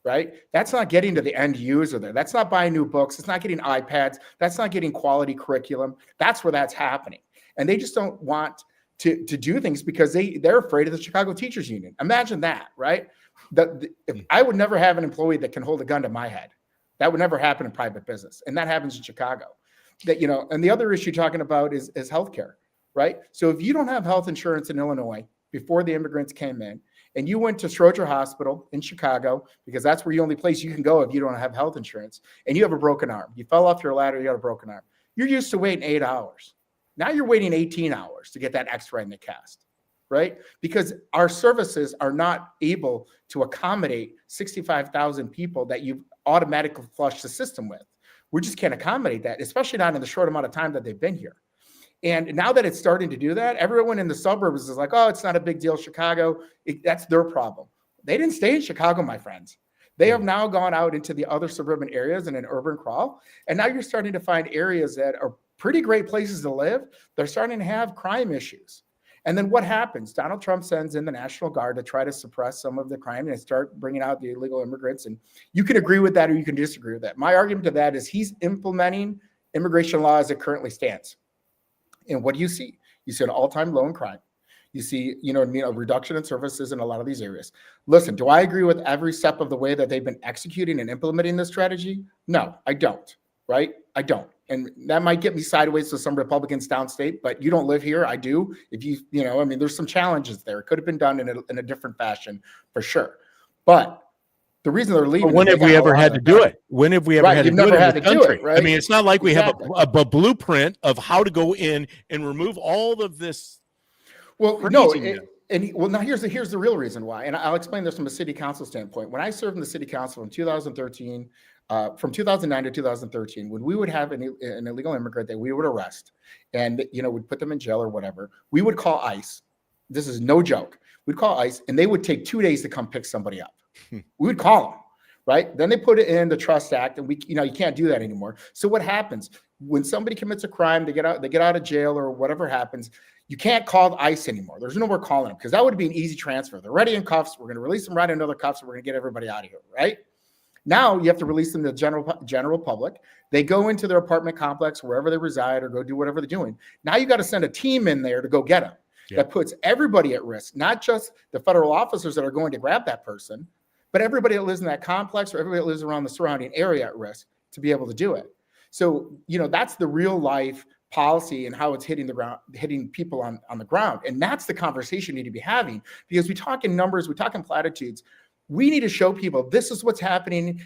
Right? That's not getting to the end user there. That's not buying new books. It's not getting iPads. That's not getting quality curriculum. That's where that's happening. And they just don't want to do things because they're afraid of the Chicago Teachers Union. Imagine that, right? If I would never have an employee that can hold a gun to my head. That would never happen in private business. And that happens in Chicago. And the other issue talking about is healthcare, right? So if you don't have health insurance in Illinois before the immigrants came in, and you went to Schroeder Hospital in Chicago, because that's where the only place you can go if you don't have health insurance, and you have a broken arm, you fell off your ladder, you got a broken arm, you're used to waiting 8 hours. Now you're waiting 18 hours to get that x-ray and the cast, right? Because our services are not able to accommodate 65,000 people that you automatically flush the system with. We just can't accommodate that, especially not in the short amount of time that they've been here. And now that it's starting to do that, everyone in the suburbs is like, oh, it's not a big deal, Chicago. That's their problem. They didn't stay in Chicago, my friends. They have now gone out into the other suburban areas in an urban crawl. And now you're starting to find areas that are pretty great places to live. They're starting to have crime issues. And then what happens? Donald Trump sends in the National Guard to try to suppress some of the crime and start bringing out the illegal immigrants. And you can agree with that or you can disagree with that. My argument to that is he's implementing immigration law as it currently stands. And what do you see? You see an all-time low in crime. You see, a reduction in services in a lot of these areas. Listen, do I agree with every step of the way that they've been executing and implementing this strategy? No, I don't, right? I don't. And that might get me sideways with some Republicans downstate, but you don't live here. I do. There's some challenges there. It could have been done in a different fashion for sure. But the reason they're leaving. But when have we ever had to do it? When have we ever had to do it in the country? Right? I mean, it's not like we have a blueprint of how to go in and remove all of this. Well, no. Now here's the real reason why. And I'll explain this from a city council standpoint. When I served in the city council in 2013, from 2009 to 2013, when we would have an illegal immigrant that we would arrest and, we'd put them in jail or whatever, we would call ICE. this is no joke. We'd call ICE and they would take 2 days to come pick somebody up. We would call them, right? Then they put it in the Trust Act and you can't do that anymore. So what happens when somebody commits a crime, they get out of jail or whatever happens, you can't call ICE anymore. There's no more calling them because that would be an easy transfer. They're already in cuffs. We're going to release them right into other cuffs. And we're going to get everybody out of here, right? Now you have to release them to the general public. They go into their apartment complex, wherever they reside, or go do whatever they're doing. Now you got to send a team in there to go get them. Yep. That puts everybody at risk, not just the federal officers that are going to grab that person, but everybody that lives in that complex or everybody that lives around the surrounding area at risk to be able to do it. So, that's the real life policy and how it's hitting the ground, hitting people on the ground. And that's the conversation we need to be having, because we talk in numbers, we talk in platitudes. We need to show people this is what's happening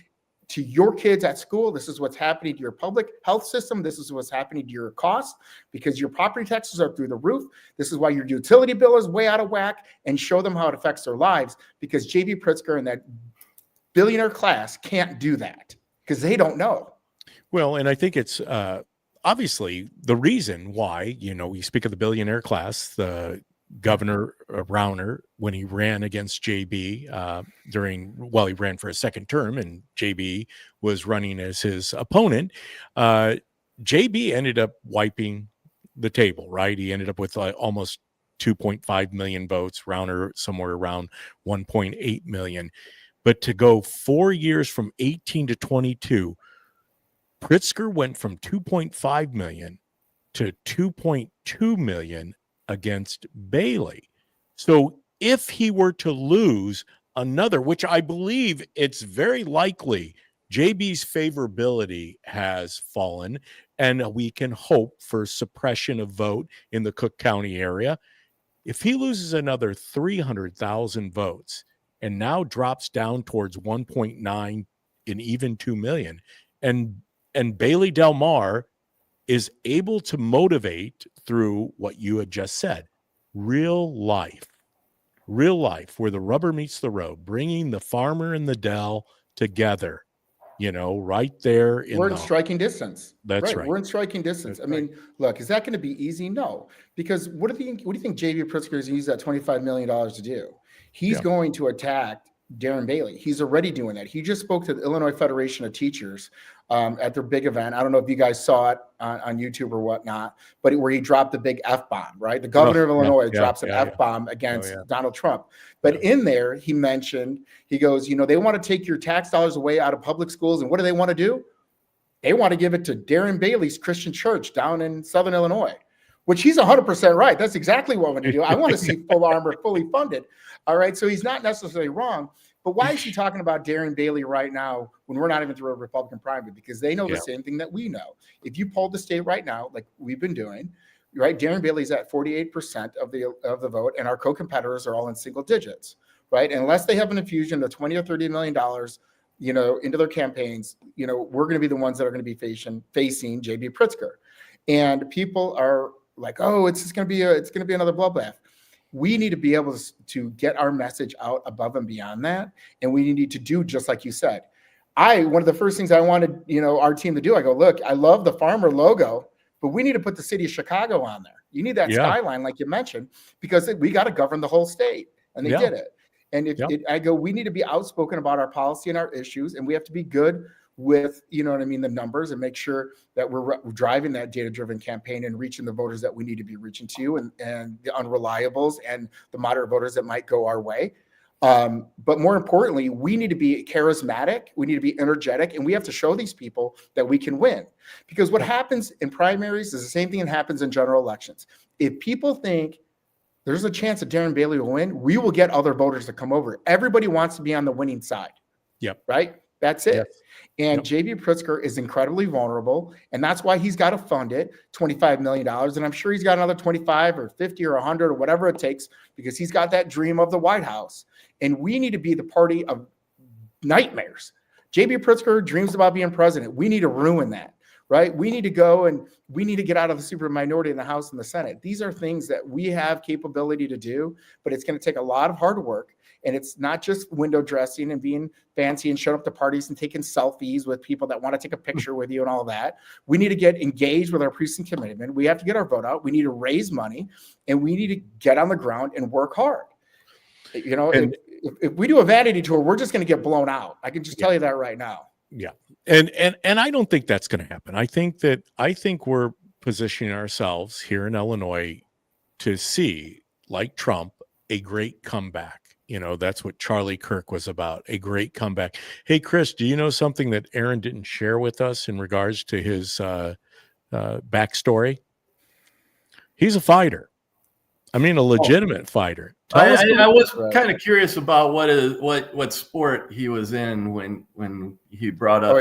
to your kids at school. This is what's happening to your public health system. This is what's happening to your costs because your property taxes are through the roof. This is why your utility bill is way out of whack, and show them how it affects their lives, because J.B. Pritzker and that billionaire class can't do that because they don't know. Well, and I think it's obviously the reason why, we speak of the billionaire class, the Governor Rauner, when he ran against JB he ran for a second term and JB was running as his opponent. JB ended up wiping the table, right? He ended up with almost 2.5 million votes, Rauner somewhere around 1.8 million. But to go 4 years from 18 to 22, Pritzker went from 2.5 million to 2.2 million against Bailey. So if he were to lose another, which I believe it's very likely, JB's favorability has fallen, and we can hope for suppression of vote in the Cook County area. If he loses another 300,000 votes and now drops down towards 1.9 and even 2 million, and Bailey Del Mar is able to motivate through what you had just said, real life where the rubber meets the road, bringing the farmer and the Del together, right there. We're in striking distance. That's right. We're in striking distance. I mean, look, is that going to be easy? No, because what do you think J.B. Pritzker is going to use that $25 million to do? He's going to attack Darren Bailey. He's already doing that. He just spoke to the Illinois Federation of Teachers at their big event. I don't know if you guys saw it on YouTube or whatnot, but where he dropped the big F-bomb, right? The governor of Illinois drops an F-bomb against Donald Trump. But in there, he mentioned, he goes, they want to take your tax dollars away out of public schools. And what do they want to do? They want to give it to Darren Bailey's Christian Church down in Southern Illinois, which he's 100% right. That's exactly what I want to do. I want to see full armor, fully funded. All right. So he's not necessarily wrong. But why is he talking about Darren Bailey right now when we're not even through a Republican primary? Because they know the same thing that we know. If you polled the state right now, like we've been doing, right, Darren Bailey's at 48% of the vote, and our co-competitors are all in single digits, right? And unless they have an infusion of $20 or $30 million, into their campaigns, we're going to be the ones that are going to be facing J.B. Pritzker, and people are like, oh, it's going to be another bloodbath. We need to be able to get our message out above and beyond that. And we need to do just like you said. One of the first things I wanted, our team to do, I go, look, I love the farmer logo, but we need to put the city of Chicago on there. You need that skyline, like you mentioned, because we got to govern the whole state. And they did it. And I go, we need to be outspoken about our policy and our issues. And we have to be good with, the numbers, and make sure that we're driving that data-driven campaign and reaching the voters that we need to be reaching to, and the unreliables and the moderate voters that might go our way. But more importantly, we need to be charismatic. We need to be energetic, and we have to show these people that we can win. Because what happens in primaries is the same thing that happens in general elections. If people think there's a chance that Darren Bailey will win, we will get other voters to come over. Everybody wants to be on the winning side. Yep. Right? That's it. Yes. And J.B. Pritzker is incredibly vulnerable, and that's why he's got to fund it, $25 million. And I'm sure he's got another 25 or 50 or 100 or whatever it takes, because he's got that dream of the White House. And we need to be the party of nightmares. J.B. Pritzker dreams about being president. We need to ruin that. right? We need to go and we need to get out of the super minority in the House and the Senate. These are things that we have capability to do, but it's going to take a lot of hard work. And it's not just window dressing and being fancy and showing up to parties and taking selfies with people that want to take a picture with you and all that. We need to get engaged with our precinct commitment. We have to get our vote out. We need to raise money, and we need to get on the ground and work hard. You know, if we do a vanity tour, we're just going to get blown out. I can just tell you that right now. Yeah. And I don't think that's going to happen. I think we're positioning ourselves here in Illinois to see, like Trump, a great comeback. You know, that's what Charlie Kirk was about, a great comeback. Hey, Chris, do you know something that Aaron didn't share with us in regards to his backstory? He's a fighter. I mean, a legitimate fighter. I was kind of curious about what sport he was in when he brought up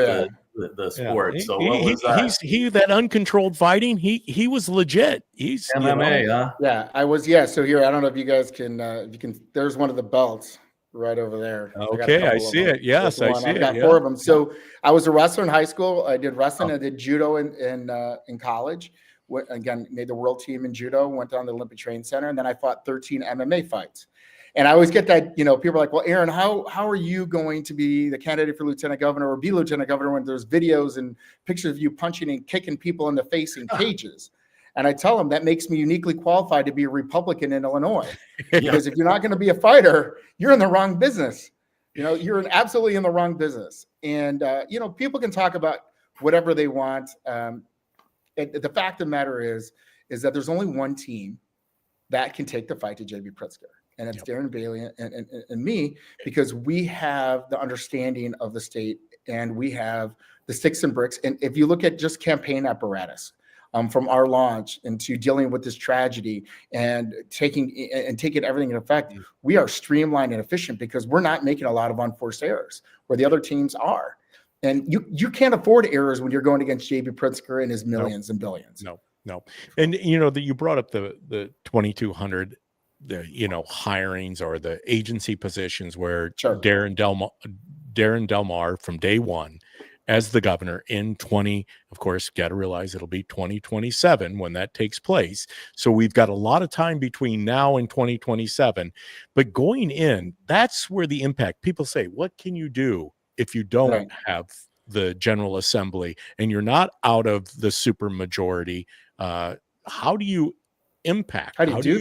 the sport. So what was that? He that uncontrolled fighting. He was legit. He's MMA, huh? Yeah, I was. Yeah. So here, I don't know if you guys can. If you can, there's one of the belts right over there. Okay, I see it. Yes, I see it. I've got 4 of them. So I was a wrestler in high school. I did wrestling. I did judo in college. Again, made the world team in judo. Went down to the Olympic Training Center, and then I fought 13 MMA fights. And I always get that, you know, people are like, well, Aaron, how are you going to be the candidate for lieutenant governor or be lieutenant governor when there's videos and pictures of you punching and kicking people in the face in cages? And I tell them that makes me uniquely qualified to be a Republican in Illinois. Because if you're not going to be a fighter, you're in the wrong business. You know, you're absolutely in the wrong business. And, you know, people can talk about whatever they want. And the fact of the matter is that there's only one team that can take the fight to J.B. Pritzker. And it's Darren Bailey and me, because we have the understanding of the state and we have the sticks and bricks. And if you look at just campaign apparatus from our launch into dealing with this tragedy and taking everything in effect, we are streamlined and efficient because we're not making a lot of unforced errors where the other teams are. And you can't afford errors when you're going against J.B. Pritzker and his millions and billions. No. And, you know, that you brought up the 2,200 hirings or the agency positions where Darren Delmar from day one as the governor in of course, got to realize it'll be 2027 when that takes place. So we've got a lot of time between now and 2027, but going in, that's where the impact, people say, what can you do if you don't have the General Assembly and you're not out of the super majority? How do you impact? How do you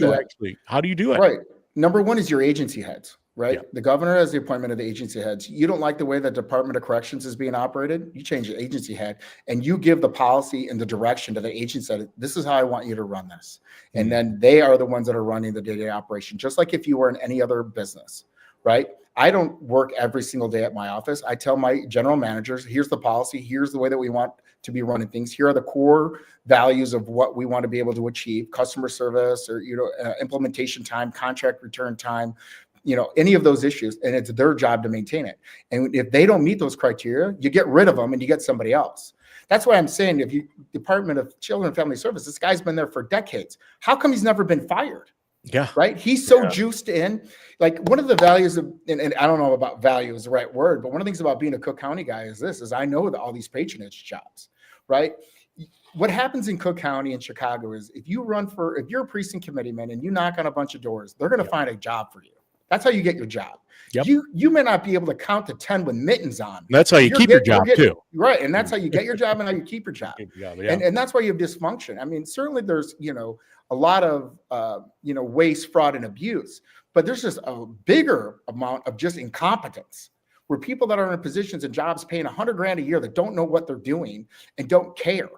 do it? Right. Number one is your agency heads, right? The governor has the appointment of the agency heads. You don't like the way the Department of Corrections is being operated, you change the agency head and you give the policy and the direction to the agency that this is how I want you to run this. And then they are the ones that are running the day-to-day operation, just like if you were in any other business, right? I don't work every single day at my office. I tell my general managers, here's the policy, here's the way that we want to be running things. Here are the core values of what we want to be able to achieve: customer service, or implementation time, contract return time, any of those issues. And it's their job to maintain it. And if they don't meet those criteria, you get rid of them and you get somebody else. That's why I'm saying, if you Department of Children and Family Service, this guy's been there for decades. How come he's never been fired? Yeah. Right. He's so juiced in. Like, one of the values of, and I don't know about value is the right word, but one of the things about being a Cook County guy is I know that all these patronage jobs, right? What happens in Cook County and Chicago is if you're a precinct committeeman and you knock on a bunch of doors, they're going to find a job for you. That's how you get your job. Yep. You may not be able to count to 10 with mittens on. That's how you keep your job too. Right. And that's how you get your job and how you keep your job. And that's why you have dysfunction. I mean, certainly there's, a lot of, waste, fraud, and abuse, but there's just a bigger amount of just incompetence where people that are in positions and jobs paying $100,000 a year that don't know what they're doing and don't care,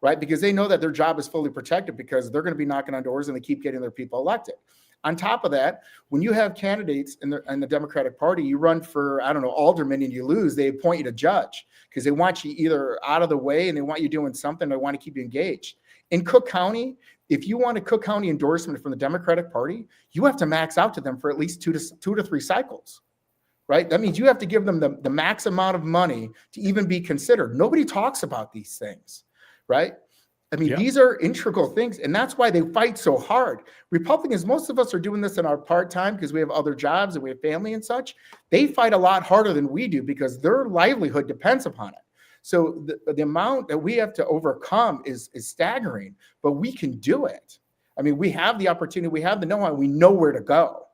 right? Because they know that their job is fully protected because they're going to be knocking on doors and they keep getting their people elected. On top of that, when you have candidates in the Democratic Party, you run for, alderman and you lose, they appoint you to judge because they want you either out of the way and they want you doing something, they want to keep you engaged. In Cook County, if you want a Cook County endorsement from the Democratic Party, you have to max out to them for at least two to three cycles, right? That means you have to give them the max amount of money to even be considered. Nobody talks about these things, right? I mean, these are integral things, and that's why they fight so hard. Republicans, most of us are doing this in our part-time because we have other jobs and we have family and such. They fight a lot harder than we do because their livelihood depends upon it. So the amount that we have to overcome is staggering, but we can do it. I mean, we have the opportunity, we have the know-how, we know where to go.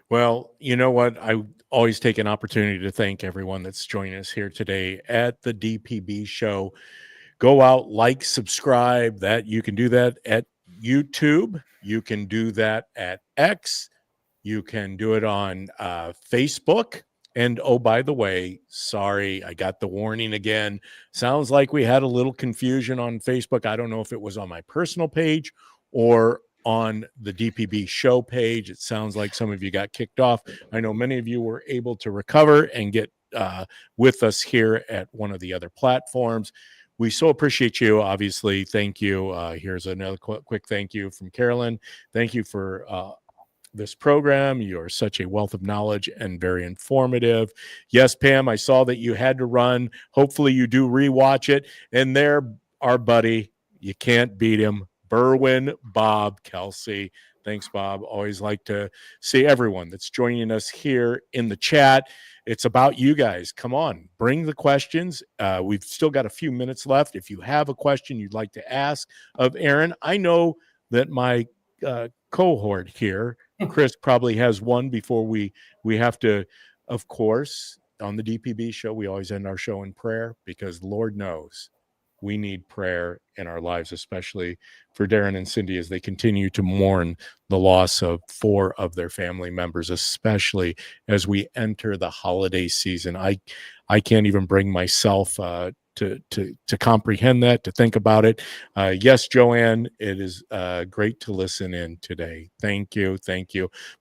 Well, you know what? I always take an opportunity to thank everyone that's joining us here today at the DPB show. Go out, like, subscribe. That you can do that at YouTube. You can do that at X. You can do it on Facebook. And oh, by the way, sorry, I got the warning again. Sounds like we had a little confusion on Facebook. I don't know if it was on my personal page or on the DPB show page. It sounds like some of you got kicked off. I know many of you were able to recover and get with us here at one of the other platforms. We so appreciate you. Obviously, thank you. Here's another quick thank you from Carolyn. Thank you for this program. You're such a wealth of knowledge and very informative. Yes, Pam, I saw that you had to run. Hopefully you do rewatch it. And there, our buddy, you can't beat him, Berwin Bob Kelsey. Thanks, Bob. Always like to see everyone that's joining us here in the chat. It's about you guys. Come on, bring the questions. We've still got a few minutes left. If you have a question you'd like to ask of Aaron, I know that my cohort here, Chris, probably has one before we have to, of course, on the DPB show, we always end our show in prayer because Lord knows we need prayer in our lives, especially for Darren and Cindy as they continue to mourn the loss of 4 of their family members, especially as we enter the holiday season. I can't even bring myself to comprehend that, to think about it. Yes, Joanne, it is great to listen in today. Thank you.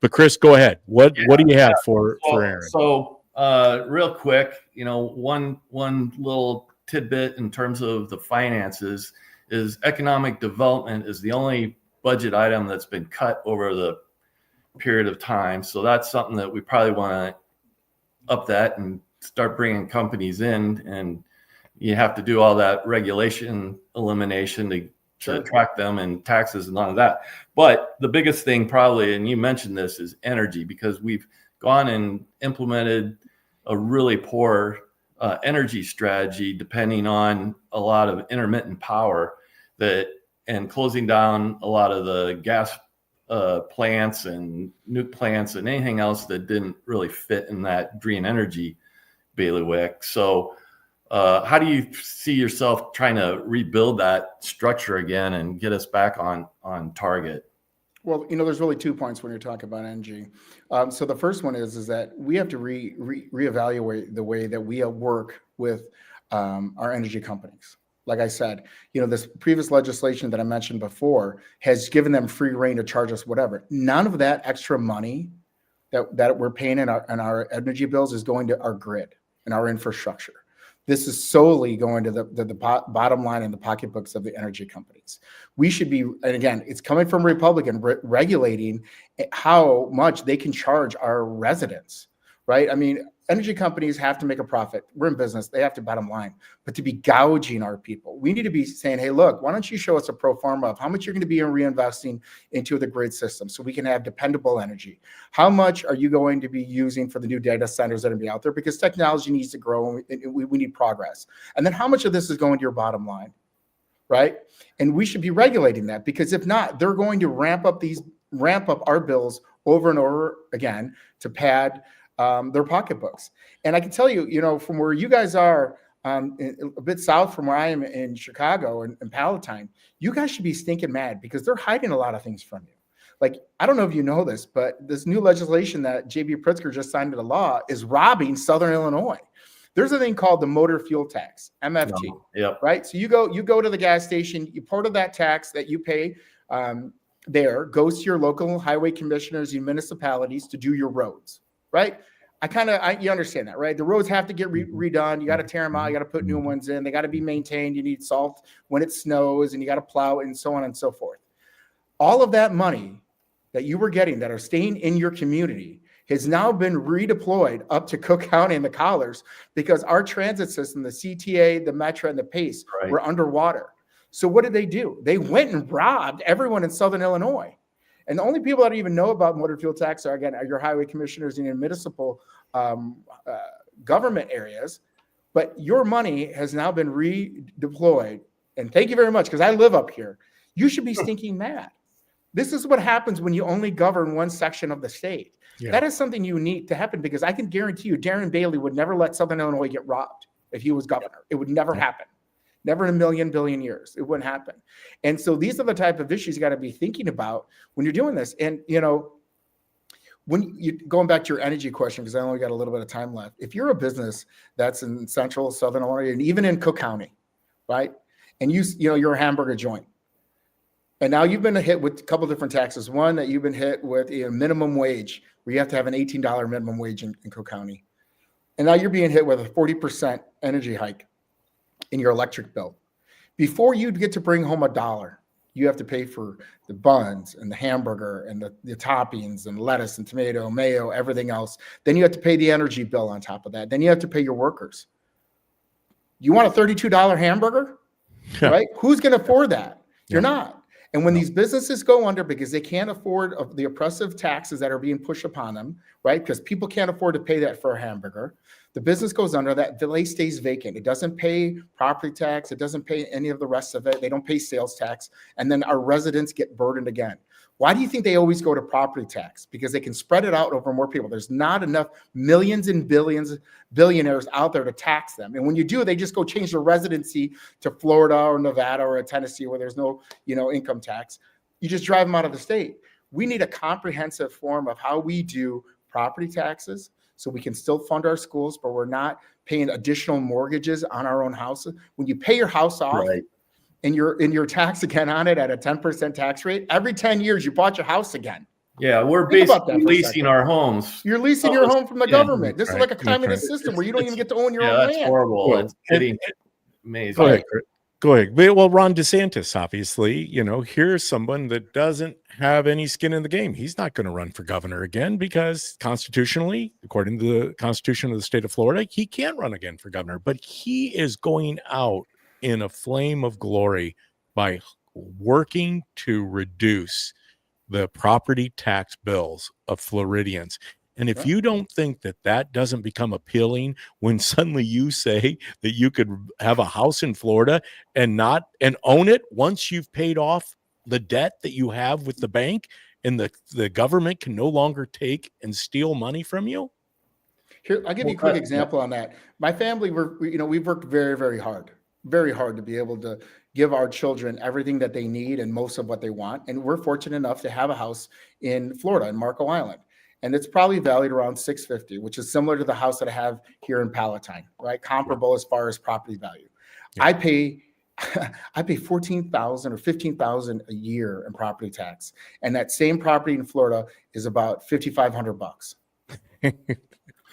But Chris, go ahead. What do you have for Aaron? So real quick, one little tidbit in terms of the finances is economic development is the only budget item that's been cut over the period of time. So that's something that we probably want to up that and start bringing companies in, and you have to do all that regulation elimination to attract them and taxes and none of that. But the biggest thing probably, and you mentioned this, is energy, because we've gone and implemented a really poor energy strategy depending on a lot of intermittent power and closing down a lot of the gas plants and nuke plants and anything else that didn't really fit in that green energy bailiwick. So how do you see yourself trying to rebuild that structure again and get us back on target? Well, there's really 2 points when you're talking about energy. So the first one is that we have to reevaluate the way that we work with our energy companies. Like I said, this previous legislation that I mentioned before has given them free reign to charge us whatever. None of that extra money that we're paying in our energy bills is going to our grid and our infrastructure. This is solely going to the bottom line in the pocketbooks of the energy companies. We should be, and again, it's coming from Republican, regulating how much they can charge our residents, right? I mean, energy companies have to make a profit. We're in business. They have to bottom line. But to be gouging our people, we need to be saying, hey, look, why don't you show us a pro forma of how much you're going to be reinvesting into the grid system so we can have dependable energy? How much are you going to be using for the new data centers that are going to be out there? Because technology needs to grow and we need progress. And then how much of this is going to your bottom line, right? And we should be regulating that, because if not, they're going to ramp up our bills over and over again to pad their pocketbooks. And I can tell you, from where you guys are, a bit south from where I am in Chicago and Palatine, you guys should be stinking mad because they're hiding a lot of things from you. Like, I don't know if you know this, but this new legislation that J.B. Pritzker just signed into law is robbing Southern Illinois. There's a thing called the motor fuel tax, MFT, right? So you go to the gas station, you part of that tax that you pay there goes to your local highway commissioners and municipalities to do your roads, right? You understand that, right? The roads have to get redone. You got to tear them out. You got to put new ones in. They got to be maintained. You need salt when it snows, and you got to plow it, and so on and so forth. All of that money that you were getting that are staying in your community has now been redeployed up to Cook County and the Collars, because our transit system, the CTA, the Metra, and the PACE were underwater. So what did they do? They went and robbed everyone in Southern Illinois. And the only people that even know about motor fuel tax are your highway commissioners in your municipal government areas. but your money has now been redeployed. And thank you very much, because I live up here. You should be stinking mad. This is what happens when you only govern one section of the state. Yeah. That is something unique to happen, because I can guarantee you Darren Bailey would never let Southern Illinois get robbed if he was governor. It would never happen. Never in a million billion years. It wouldn't happen. And so these are the type of issues you got to be thinking about when you're doing this. And, when you going back to your energy question, because I only got a little bit of time left. If you're a business that's in central Southern Illinois and even in Cook County, right? And you're a hamburger joint. And now you've been hit with a couple of different taxes. One, that you've been hit with a minimum wage, where you have to have an $18 minimum wage in Cook County. And now you're being hit with a 40% energy hike in your electric bill. Before you get to bring home $1, you have to pay for the buns and the hamburger and the toppings and lettuce and tomato, mayo, everything else. Then you have to pay the energy bill on top of that. Then you have to pay your workers. You want a $32 hamburger, right? Who's going to afford that? You're not. And when these businesses go under because they can't afford the oppressive taxes that are being pushed upon them, right? Because people can't afford to pay that for a hamburger. The business goes under, that place stays vacant. It doesn't pay property tax. It doesn't pay any of the rest of it. They don't pay sales tax. And then our residents get burdened again. Why do you think they always go to property tax? Because they can spread it out over more people. There's not enough millions and billionaires out there to tax them. And when you do, they just go change their residency to Florida or Nevada or Tennessee, where there's no, income tax. You just drive them out of the state. We need a comprehensive form of how we do property taxes, so we can still fund our schools, but we're not paying additional mortgages on our own houses. When you pay your house off, right, and you're taxed again on it at a 10% tax rate, every 10 years you bought your house again. Yeah, we're basically leasing our homes. You're leasing your home from the government. This is like a communist system where you don't even get to own your own land. That's horrible. It's getting amazing. Go ahead. Well, Ron DeSantis, obviously, here's someone that doesn't have any skin in the game. He's not going to run for governor again because constitutionally, according to the Constitution of the state of Florida, he can't run again for governor. But he is going out in a flame of glory by working to reduce the property tax bills of Floridians. And if you don't think that doesn't become appealing when suddenly you say that you could have a house in Florida and own it once you've paid off the debt that you have with the bank, and the government can no longer take and steal money from you. Here, I'll give you a quick example on that. My family, we've worked very, very hard to be able to give our children everything that they need and most of what they want. And we're fortunate enough to have a house in Florida, in Marco Island. And it's probably valued around $650,000, which is similar to the house that I have here in Palatine, right? Comparable as far as property value. Yeah. I pay $14,000 or $15,000 a year in property tax, and that same property in Florida is about $5,500.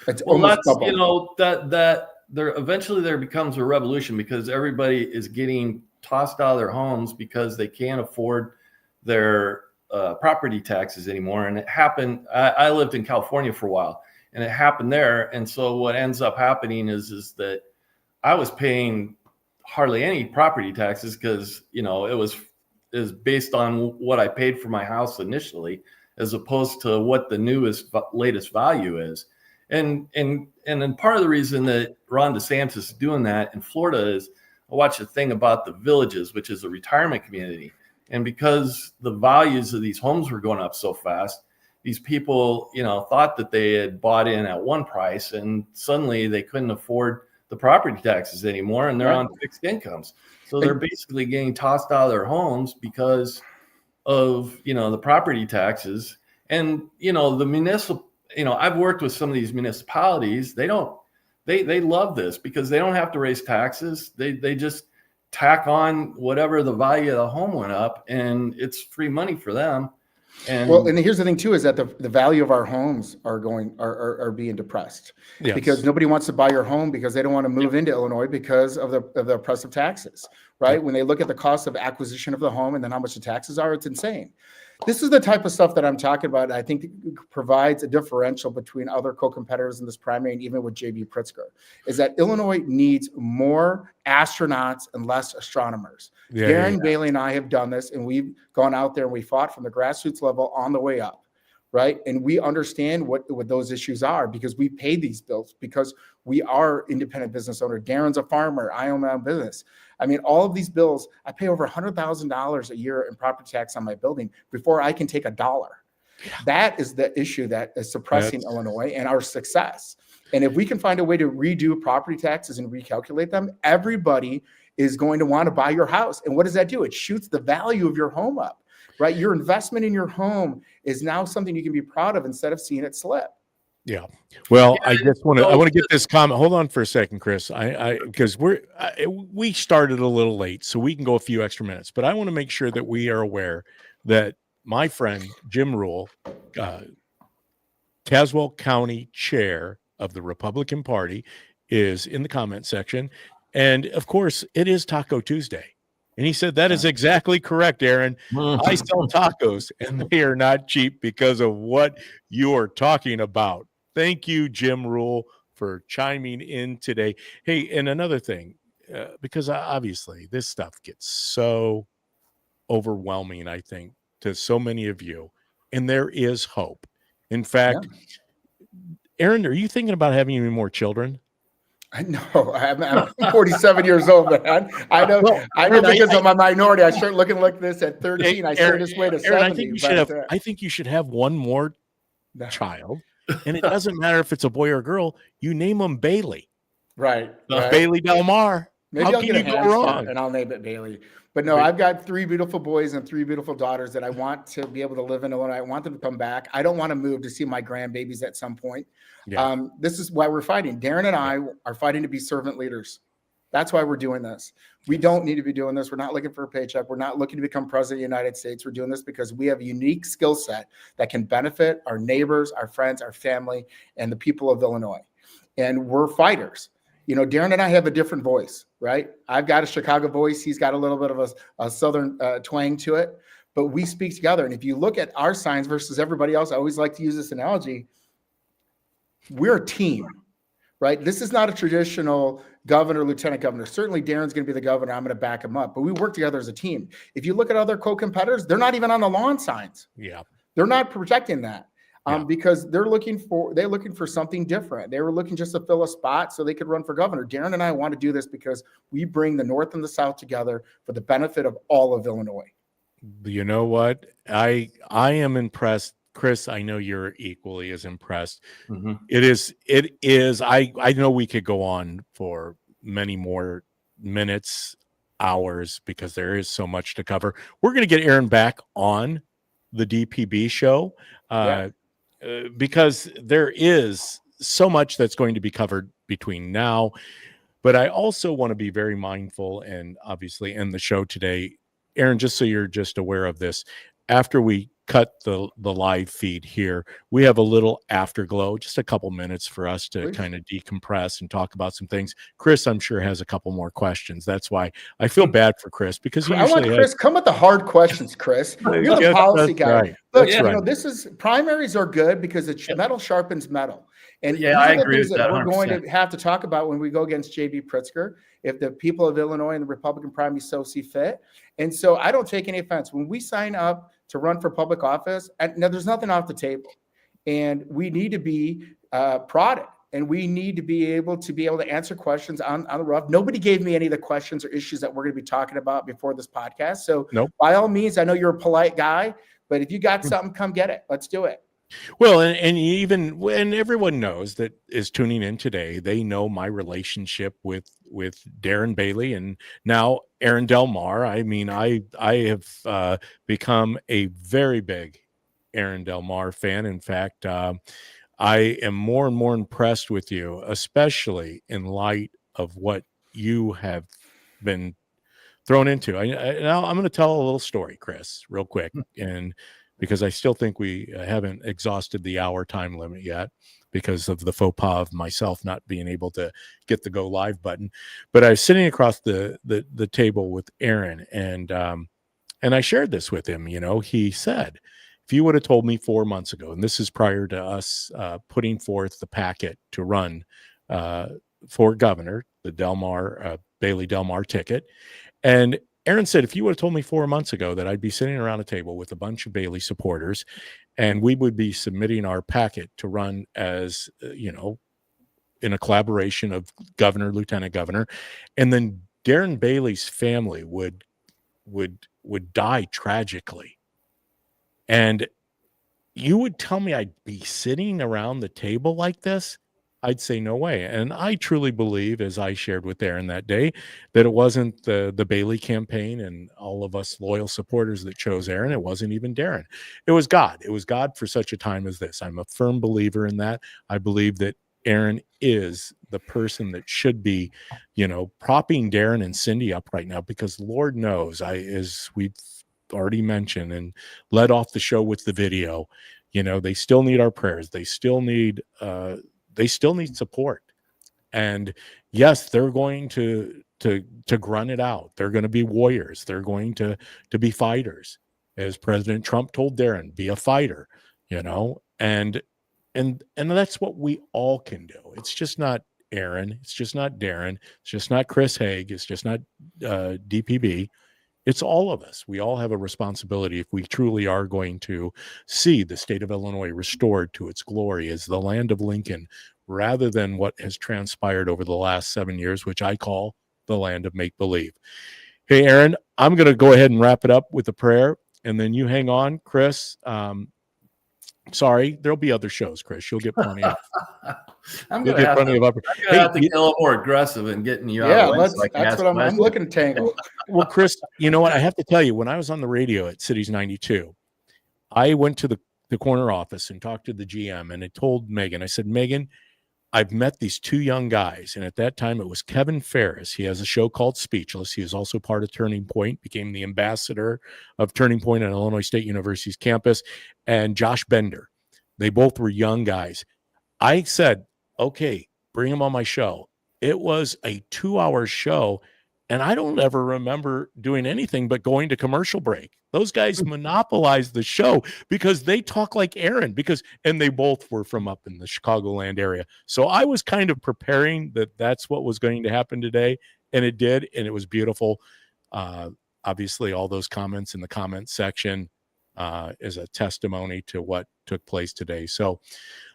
It's almost double. That there becomes a revolution, because everybody is getting tossed out of their homes because they can't afford their property taxes anymore. And it happened, I lived in California for a while, and it happened there. And so what ends up happening is that I was paying hardly any property taxes, because it was based on what I paid for my house initially, as opposed to what the latest value is. And then part of the reason that Ron DeSantis is doing that in Florida is, I watched a thing about the Villages, which is a retirement community. And because the values of these homes were going up so fast, these people, thought that they had bought in at one price, and suddenly they couldn't afford the property taxes anymore, and they're on fixed incomes. So they're basically getting tossed out of their homes because of, the property taxes. And, the municipal, I've worked with some of these municipalities. They love this because they don't have to raise taxes. They just tack on whatever the value of the home went up, and it's free money for them. And here's the thing too, is that the value of our homes are being depressed. Yes. Because nobody wants to buy your home because they don't want to move into Illinois because of the oppressive taxes, right? When they look at the cost of acquisition of the home and then how much the taxes are, it's insane. This is the type of stuff that I'm talking about. I think provides a differential between other co-competitors in this primary, and even with J.B. Pritzker, is that Illinois needs more astronauts and less astronomers. Darren Bailey and I have done this, and we've gone out there and we fought from the grassroots level on the way up, right? And we understand what those issues are, because we pay these bills, because We are independent business owner. Darren's a farmer. I own my own business. I mean, all of these bills, I pay over $100,000 a year in property tax on my building before I can take a dollar. That is the issue that is suppressing Illinois and our success. And if we can find a way to redo property taxes and recalculate them, everybody is going to want to buy your house. And what does that do? It shoots the value of your home up, right? Your investment in your home is now something you can be proud of instead of seeing it slip. Yeah. Well, I just want to get this comment. Hold on for a second, Chris. Because we started a little late, so we can go a few extra minutes. But I want to make sure that we are aware that my friend Jim Rule, Caswell County Chair of the Republican Party, is in the comment section, and of course, it is Taco Tuesday. And he said, that is exactly correct, Aaron. I sell tacos, and they are not cheap because of what you are talking about. Thank you, Jim Rule, for chiming in today. Hey, and another thing, because obviously this stuff gets so overwhelming, I think, to so many of you, and there is hope. In fact, Aaron, are you thinking about having any more children? I know. I'm 47 years old, man. I know. I know because I'm a minority. I start looking like this at 13. I start this way to 70. I think you should have one more child, and it doesn't matter if it's a boy or a girl. You name them Bailey, right? Bailey Del Mar. Maybe How can you go wrong? And I'll name it Bailey. But no, I've got 3 beautiful boys and 3 beautiful daughters that I want to be able to live in Illinois. I want them to come back. I don't want to move to see my grandbabies at some point. Yeah. This is why we're fighting. Darren and I are fighting to be servant leaders. That's why we're doing this. We don't need to be doing this. We're not looking for a paycheck. We're not looking to become president of the United States. We're doing this because we have a unique skill set that can benefit our neighbors, our friends, our family, and the people of Illinois. And we're fighters. You know, Darren and I have a different voice, right? I've got a Chicago voice. He's got a little bit of a Southern twang to it, but we speak together. And if you look at our signs versus everybody else, I always like to use this analogy. We're a team, right? This is not a traditional governor, lieutenant governor. Certainly Darren's going to be the governor. I'm going to back him up, but we work together as a team. If you look at other co-competitors, they're not even on the lawn signs. Yeah. They're not projecting that. Because they're looking for something different. They were looking just to fill a spot so they could run for governor. Darren and I want to do this because we bring the North and the South together for the benefit of all of Illinois. You know what? I am impressed. Chris, I know you're equally as impressed. Mm-hmm. It is. I know we could go on for many more minutes, hours, because there is so much to cover. We're going to get Aaron back on the DPB show. Because there is so much that's going to be covered between now. But I also want to be very mindful and obviously end the show today. Aaron, just so you're just aware of this, after we cut the live feed here, we have a little afterglow, just a couple minutes for us to kind of decompress and talk about some things. Chris, I'm sure, has a couple more questions. That's why I feel bad for Chris, because I want Chris come with the hard questions, Chris. You're the policy guy. Right. Look, you know, primaries are good because metal sharpens metal. And I agree with that. We're going to have to talk about when we go against J.B. Pritzker, if the people of Illinois and the Republican primary so see fit. And so I don't take any offense. When we sign up to run for public office, and now there's nothing off the table. And we need to be prodded. And we need to be able to answer questions on the rough. Nobody gave me any of the questions or issues that we're going to be talking about before this podcast. So by all means, I know you're a polite guy, but if you got something, come get it. Let's do it. Well, and even when everyone knows that is tuning in today, they know my relationship with Darren Bailey and now Aaron Del Mar. I mean, I have become a very big Aaron Del Mar fan. In fact, I am more and more impressed with you, especially in light of what you have been thrown into. Now I'm going to tell a little story, Chris, real quick, and because I still think we haven't exhausted the hour time limit yet because of the faux pas of myself not being able to get the go live button. But I was sitting across the table with Aaron, and I shared this with him. You know, he said, if you would have told me 4 months ago, and this is prior to us putting forth the packet to run for governor, the Bailey Del Mar ticket, and Aaron said, if you would have told me 4 months ago that I'd be sitting around a table with a bunch of Bailey supporters and we would be submitting our packet to run as, in a collaboration of governor, lieutenant governor, and then Darren Bailey's family would die tragically. And you would tell me I'd be sitting around the table like this? I'd say no way. And I truly believe, as I shared with Darren that day, that it wasn't the Bailey campaign and all of us loyal supporters that chose Aaron. It wasn't even Darren. It was God. It was God for such a time as this. I'm a firm believer in that. I believe that Aaron is the person that should be, propping Darren and Cindy up right now, because Lord knows, as we've already mentioned and led off the show with the video, they still need our prayers. They still need support. And yes, they're going to grunt it out. They're going to be warriors. They're going to be fighters. As President Trump told Darren, be a fighter, and that's what we all can do. It's just not Aaron. It's just not Darren. It's just not Chris Haig. It's just not DPB. It's all of us. We all have a responsibility if we truly are going to see the state of Illinois restored to its glory as the land of Lincoln, rather than what has transpired over the last 7 years, which I call the land of make-believe. Hey, Aaron, I'm going to go ahead and wrap it up with a prayer, and then you hang on, Chris. Sorry, there'll be other shows, Chris. You'll get plenty of. I'm going to have to get a little more aggressive in getting you out. Yeah, that's what I'm looking to tangle. Well, Chris, you know what? I have to tell you, when I was on the radio at Cities 92, I went to the corner office and talked to the GM, and I told Megan, I said, Megan, I've met these two young guys. And at that time, it was Kevin Ferris. He has a show called Speechless. He was also part of Turning Point, became the ambassador of Turning Point on Illinois State University's campus, and Josh Bender. They both were young guys. I said, okay, bring them on my show. It was a 2-hour show, and I don't ever remember doing anything but going to commercial break. Those guys monopolized the show because they talk like Aaron, and they both were from up in the Chicagoland area. So I was kind of preparing that that's what was going to happen today, and it did, and it was beautiful. Obviously, all those comments in the comment section is a testimony to what took place today. So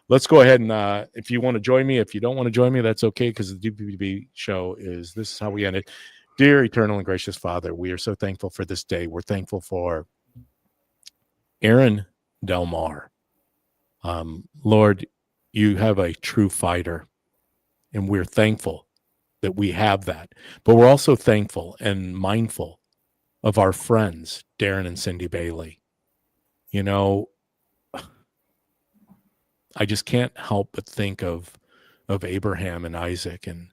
let's go ahead and if you want to join me, if you don't want to join me, that's okay, because the DPB show this is how we end it. Dear eternal and gracious Father, we are so thankful for this day. We're thankful for Aaron Del Mar. Lord, you have a true fighter, and we're thankful that we have that. But we're also thankful and mindful of our friends, Darren and Cindy Bailey. I just can't help but think of Abraham and Isaac, and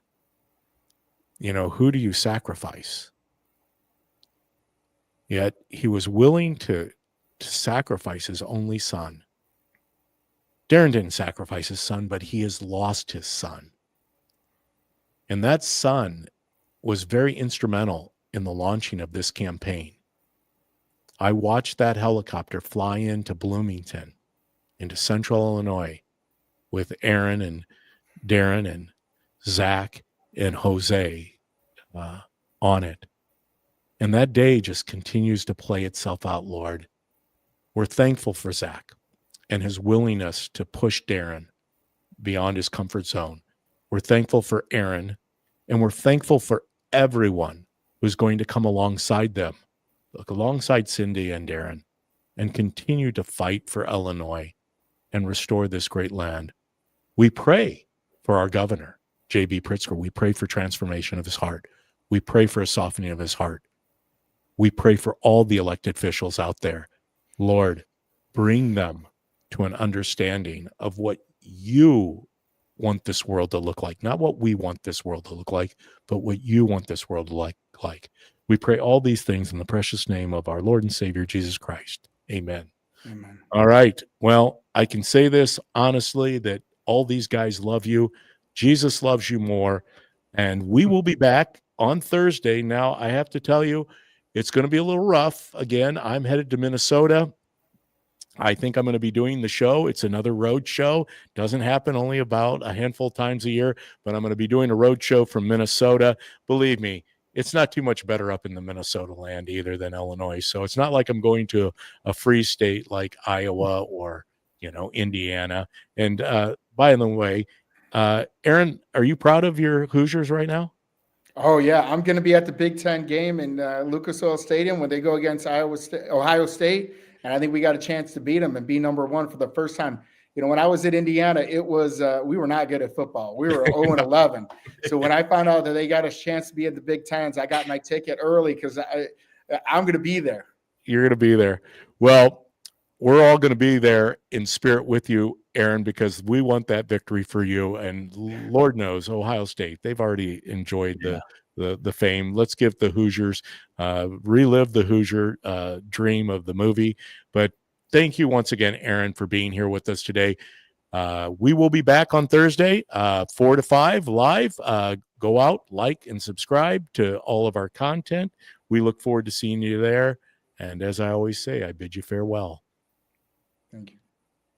who do you sacrifice? Yet he was willing to sacrifice his only son. Darren didn't sacrifice his son, but he has lost his son. And that son was very instrumental in the launching of this campaign. I watched that helicopter fly into Bloomington, into central Illinois, with Aaron and Darren and Zach and Jose on it. And that day just continues to play itself out, Lord. We're thankful for Zach and his willingness to push Darren beyond his comfort zone. We're thankful for Aaron, and we're thankful for everyone who's going to come alongside them, alongside Cindy and Darren, and continue to fight for Illinois and restore this great land. We pray for our governor, J.B. Pritzker. We pray for transformation of his heart. We pray for a softening of his heart. We pray for all the elected officials out there. Lord, bring them to an understanding of what you want this world to look like. Not what we want this world to look like, but what you want this world to look like. We pray all these things in the precious name of our Lord and Savior, Jesus Christ. Amen. Amen. All right. Well, I can say this honestly, that all these guys love you. Jesus loves you more. And we will be back on Thursday. Now, I have to tell you, it's going to be a little rough. Again, I'm headed to Minnesota. I think I'm going to be doing the show. It's another road show. Doesn't happen only about a handful of times a year, but I'm going to be doing a road show from Minnesota. Believe me, it's not too much better up in the Minnesota land either than Illinois. So it's not like I'm going to a free state like Iowa or, Indiana. And by the way, Aaron, are you proud of your Hoosiers right now? Oh yeah, I'm going to be at the Big Ten game in Lucas Oil Stadium when they go against Ohio State, and I think we got a chance to beat them and be number one for the first time. You know, when I was at Indiana, it was we were not good at football. We were 0-11. So when I found out that they got a chance to be at the Big Tens, I got my ticket early because I'm going to be there. You're going to be there. Well, we're all going to be there in spirit with you, Aaron, because we want that victory for you. And Lord knows, Ohio State, they've already enjoyed the fame. Let's give the Hoosiers, relive the Hoosier dream of the movie. But thank you once again, Aaron, for being here with us today. We will be back on Thursday, 4 to 5 live. Go out, like, and subscribe to all of our content. We look forward to seeing you there. And as I always say, I bid you farewell. Thank you.